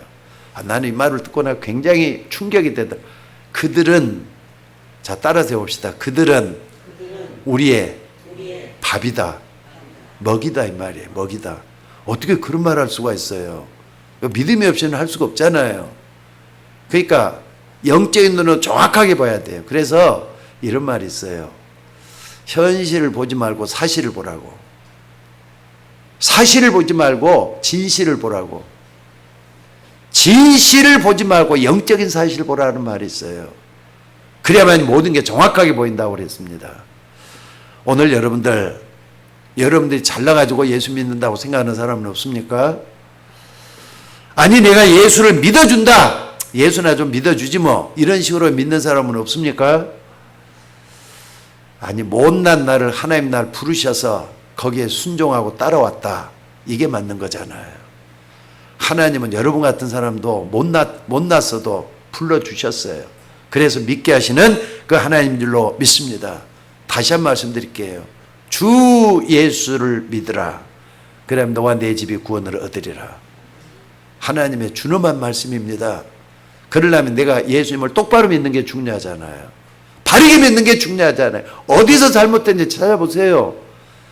나는 이 말을 듣고 나 굉장히 충격이 되다. 그들은 자 따라서 해봅시다. 그들은 우리의 밥이다. 먹이다 이 말이에요. 먹이다. 어떻게 그런 말을 할 수가 있어요. 믿음이 없이는 할 수가 없잖아요. 그러니까 영적인 눈은 정확하게 봐야 돼요. 그래서 이런 말이 있어요. 현실을 보지 말고 사실을 보라고. 사실을 보지 말고 진실을 보라고. 진실을 보지 말고 영적인 사실을 보라는 말이 있어요. 그래야만 모든 게 정확하게 보인다고 그랬습니다. 오늘 여러분들이 잘나가지고 예수 믿는다고 생각하는 사람은 없습니까? 아니 내가 예수를 믿어준다. 예수나 좀 믿어주지 뭐. 이런 식으로 믿는 사람은 없습니까? 아니 못난 나를 하나님 날 부르셔서 거기에 순종하고 따라왔다. 이게 맞는 거잖아요. 하나님은 여러분 같은 사람도 못났어도 불러주셨어요. 그래서 믿게 하시는 그 하나님 줄로 믿습니다. 다시 한 번 말씀드릴게요. 주 예수를 믿으라. 그럼 너와 내 집이 구원을 얻으리라. 하나님의 준엄한 말씀입니다. 그러려면 내가 예수님을 똑바로 믿는 게 중요하잖아요. 바르게 믿는 게 중요하잖아요. 어디서 잘못된지 찾아보세요.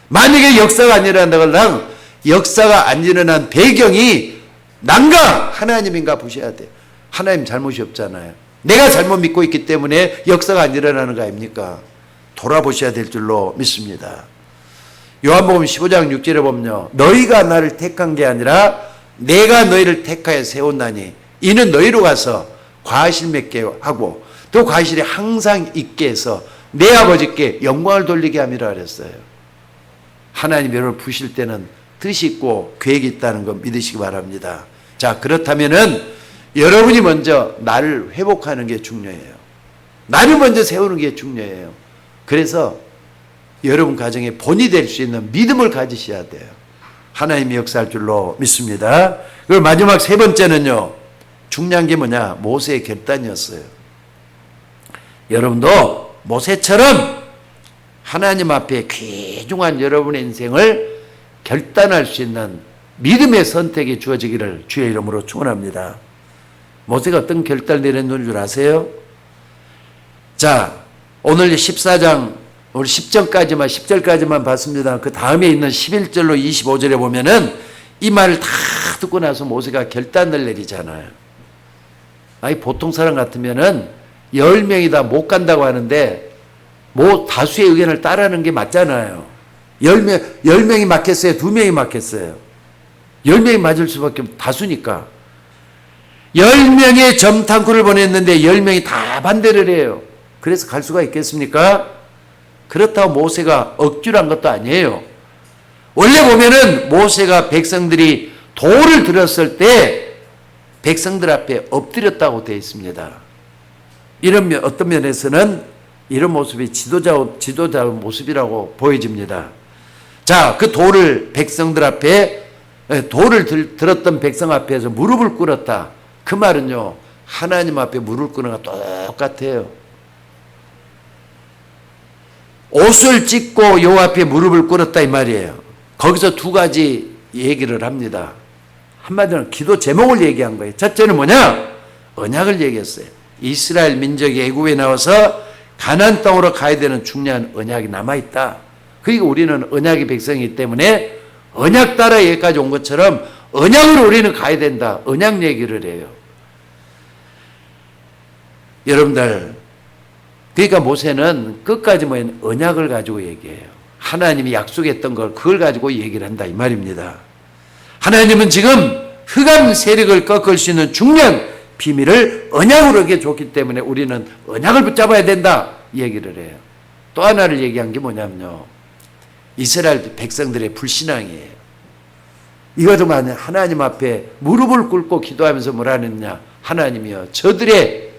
만약에 역사가 안 일어난다고 역사가 안 일어난 배경이 난가 하나님인가 보셔야 돼요. 하나님 잘못이 없잖아요. 내가 잘못 믿고 있기 때문에 역사가 안 일어나는 거 아닙니까? 돌아보셔야 될 줄로 믿습니다. 요한복음 15장 6절에 보면요, 너희가 나를 택한 게 아니라 내가 너희를 택하여 세웠나니 이는 너희로 가서 과실 맺게 하고 또 과실이 항상 있게 해서 내 아버지께 영광을 돌리게 함이라 그랬어요. 하나님 여러분을 부실 때는 뜻이 있고 계획이 있다는 거 믿으시기 바랍니다. 자, 그렇다면은 여러분이 먼저 나를 회복하는 게 중요해요. 나를 먼저 세우는 게 중요해요. 그래서 여러분 가정에 본이 될 수 있는 믿음을 가지셔야 돼요. 하나님이 역사할 줄로 믿습니다. 그리고 마지막 세 번째는요, 중요한 게 뭐냐? 모세의 결단이었어요. 여러분도 모세처럼 하나님 앞에 귀중한 여러분의 인생을 결단할 수 있는 믿음의 선택이 주어지기를 주의 이름으로 축원합니다. 모세가 어떤 결단을 내렸는 줄 아세요? 자, 오늘 14장 우리 10절까지만 봤습니다. 그 다음에 있는 11절로 25절에 보면은 이 말을 다 듣고 나서 모세가 결단을 내리잖아요. 아니, 보통 사람 같으면은 10명이 다 못 간다고 하는데 뭐 다수의 의견을 따르는 게 맞잖아요. 10명이 맞겠어요? 2명이 맞겠어요? 10명이 맞을 수밖에 다수니까. 10명의 점탕구를 보냈는데 10명이 다 반대를 해요. 그래서 갈 수가 있겠습니까? 그렇다고 모세가 억지로 한 것도 아니에요. 원래 보면은 모세가 백성들이 돌을 들었을 때 백성들 앞에 엎드렸다고 되어 있습니다. 이런 어떤 면에서는 이런 모습이 지도자 모습이라고 보여집니다. 자, 그 돌을 백성들 앞에 돌을 들었던 백성 앞에서 무릎을 꿇었다. 그 말은요, 하나님 앞에 무릎을 꿇는 거와 똑같아요. 옷을 찢고 요 앞에 무릎을 꿇었다 이 말이에요. 거기서 두 가지 얘기를 합니다. 한마디로 기도 제목을 얘기한 거예요. 첫째는 뭐냐? 언약을 얘기했어요. 이스라엘 민족이 애굽에 나와서 가나안 땅으로 가야 되는 중요한 언약이 남아있다. 그리고 우리는 언약의 백성이기 때문에 언약 따라 여기까지 온 것처럼 언약으로 우리는 가야 된다. 언약 얘기를 해요. 여러분들, 그러니까 모세는 끝까지 언약을 가지고 얘기해요. 하나님이 약속했던 걸 그걸 가지고 얘기를 한다 이 말입니다. 하나님은 지금 흑암 세력을 꺾을 수 있는 중요한 비밀을 언약으로 이렇게 줬기 때문에 우리는 언약을 붙잡아야 된다 이 얘기를 해요. 또 하나를 얘기한 게 뭐냐면요, 이스라엘 백성들의 불신앙이에요. 이것도 만약 하나님 앞에 무릎을 꿇고 기도하면서 뭐라 하느냐, 하나님이여 저들의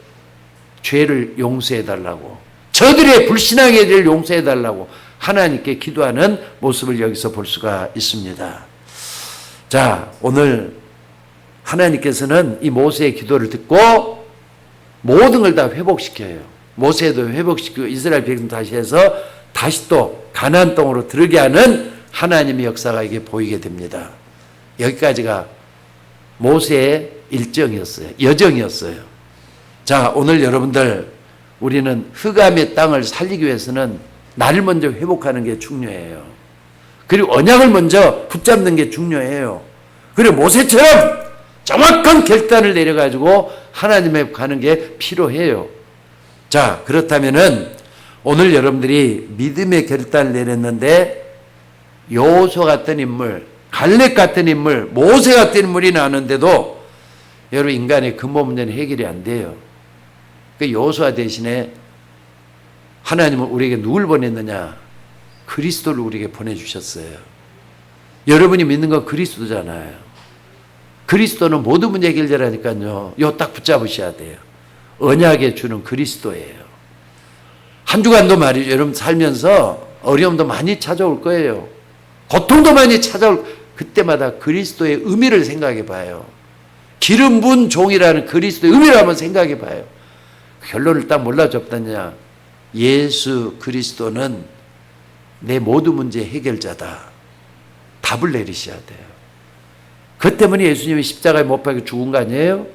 죄를 용서해 달라고, 저들의 불신앙의 죄를 용서해 달라고 하나님께 기도하는 모습을 여기서 볼 수가 있습니다. 자, 오늘 하나님께서는 이 모세의 기도를 듣고 모든 걸 다 회복시켜요. 모세도 회복시키고 이스라엘 백성 다시 해서 다시 또 가나안 땅으로 들어게 하는 하나님의 역사가 이게 보이게 됩니다. 여기까지가 모세의 일정이었어요. 여정이었어요. 자, 오늘 여러분들, 우리는 흑암의 땅을 살리기 위해서는 나를 먼저 회복하는 게 중요해요. 그리고 언약을 먼저 붙잡는 게 중요해요. 그리고 모세처럼 정확한 결단을 내려가지고 하나님에 가는 게 필요해요. 자, 그렇다면은 오늘 여러분들이 믿음의 결단을 내렸는데 여호수아 같은 인물, 갈렙 같은 인물, 모세 같은 인물이 나왔는데도 여러분 인간의 근본 문제는 해결이 안 돼요. 그 여호수아 대신에 하나님은 우리에게 누굴 보냈느냐? 그리스도를 우리에게 보내주셨어요. 여러분이 믿는 건 그리스도잖아요. 그리스도는 모든 문제 해결자라니까요. 이거 딱 붙잡으셔야 돼요. 언약에 주는 그리스도예요. 한 주간도 말이죠. 여러분 살면서 어려움도 많이 찾아올 거예요. 고통도 많이 찾아올, 그때마다 그리스도의 의미를 생각해 봐요. 기름 부은 종이라는 그리스도의 의미를 한번 생각해 봐요. 결론을 딱 몰라줬다냐? 예수 그리스도는 내 모든 문제 해결자다. 답을 내리셔야 돼요. 그 때문에 예수님이 십자가에 못 박혀 죽은 거 아니에요?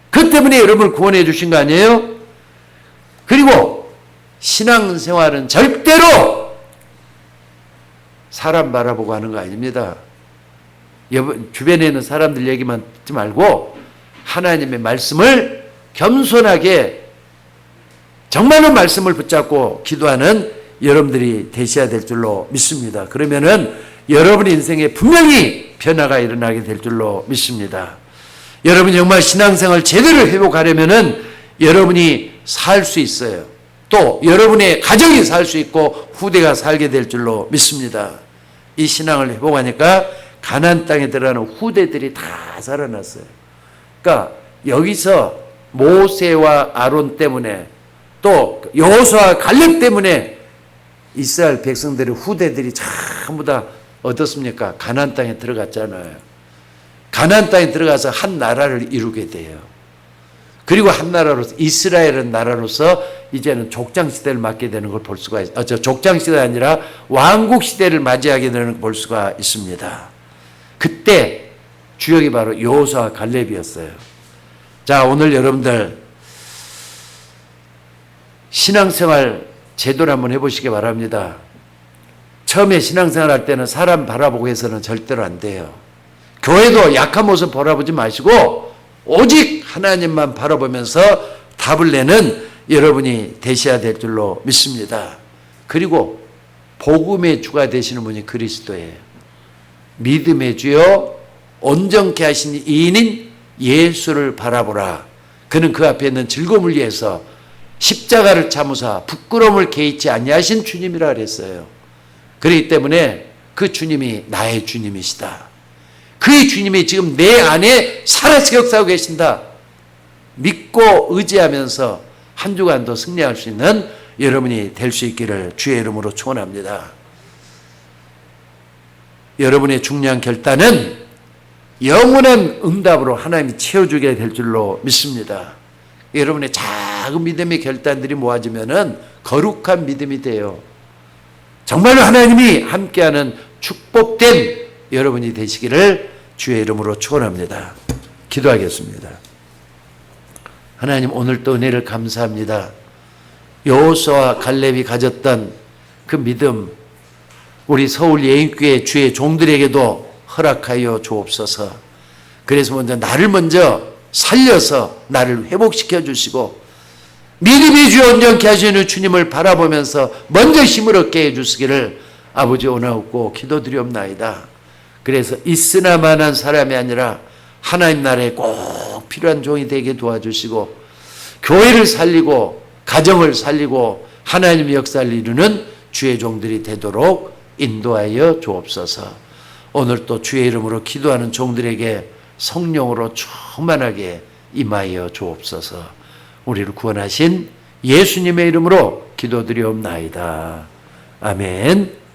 그 때문에 여러분을 구원해 주신 거 아니에요? 그리고 신앙생활은 절대로 사람 바라보고 하는 거 아닙니다. 주변에 있는 사람들 얘기만 듣지 말고 하나님의 말씀을 겸손하게 정말로 말씀을 붙잡고 기도하는 여러분들이 되셔야 될 줄로 믿습니다. 그러면은 여러분 인생에 분명히 변화가 일어나게 될 줄로 믿습니다. 여러분이 정말 신앙생활 제대로 회복하려면은 여러분이 살 수 있어요. 또 여러분의 가정이 살 수 있고 후대가 살게 될 줄로 믿습니다. 이 신앙을 회복하니까 가나안 땅에 들어가는 후대들이 다 살아났어요. 그러니까 여기서 모세와 아론 때문에 또 여호수아와 갈렙 때문에 이스라엘 백성들의 후대들이 전부 다 어떻습니까? 가나안 땅에 들어갔잖아요. 가나안 땅에 들어가서 한 나라를 이루게 돼요. 그리고 한 나라로서 이스라엘은 나라로서 이제는 족장 시대를 맞게 되는 걸 볼 수가 있어요. 족장 시대가 아니라 왕국 시대를 맞이하게 되는 걸 볼 수가 있습니다. 그때 주역이 바로 여호수아와 갈렙이었어요. 자, 오늘 여러분들 신앙생활 제대로 한번 해보시기 바랍니다. 처음에 신앙생활 할 때는 사람 바라보고 해서는 절대로 안 돼요. 교회도 약한 모습 바라보지 마시고 오직 하나님만 바라보면서 답을 내는 여러분이 되셔야 될 줄로 믿습니다. 그리고 복음의 주가 되시는 분이 그리스도예요. 믿음의 주요 온전케 하신 이인인 예수를 바라보라. 그는 그 앞에 있는 즐거움을 위해서 십자가를 참으사 부끄러움을 개의치 아니하신 주님이라 그랬어요. 그렇기 때문에 그 주님이 나의 주님이시다. 그의 주님이 지금 내 안에 살아서 역사하고 계신다. 믿고 의지하면서 한 주간도 승리할 수 있는 여러분이 될 수 있기를 주의 이름으로 축원합니다. 여러분의 중요한 결단은 영원한 응답으로 하나님이 채워주게 될 줄로 믿습니다. 여러분의 작은 믿음의 결단들이 모아지면은 거룩한 믿음이 돼요. 정말로 하나님이 함께하는 축복된 여러분이 되시기를 주의 이름으로 축원합니다. 기도하겠습니다. 하나님, 오늘 또 은혜를 감사합니다. 여호수아와 갈렙이 가졌던 그 믿음, 우리 서울 예인교회 주의 종들에게도 허락하여 주옵소서. 그래서 나를 먼저 살려서 나를 회복시켜 주시고 믿음의 주여 온전케 하시는 주님을 바라보면서 먼저 힘을 얻게 해주시기를 아버지 원하옵고 기도드리옵나이다. 그래서 있으나마난 사람이 아니라 하나님 나라에 꼭 필요한 종이 되게 도와주시고 교회를 살리고 가정을 살리고 하나님의 역사를 이루는 주의 종들이 되도록 인도하여 주옵소서. 오늘 또 주의 이름으로 기도하는 종들에게 성령으로 충만하게 임하여 주옵소서. 우리를 구원하신 예수님의 이름으로 기도드리옵나이다. 아멘.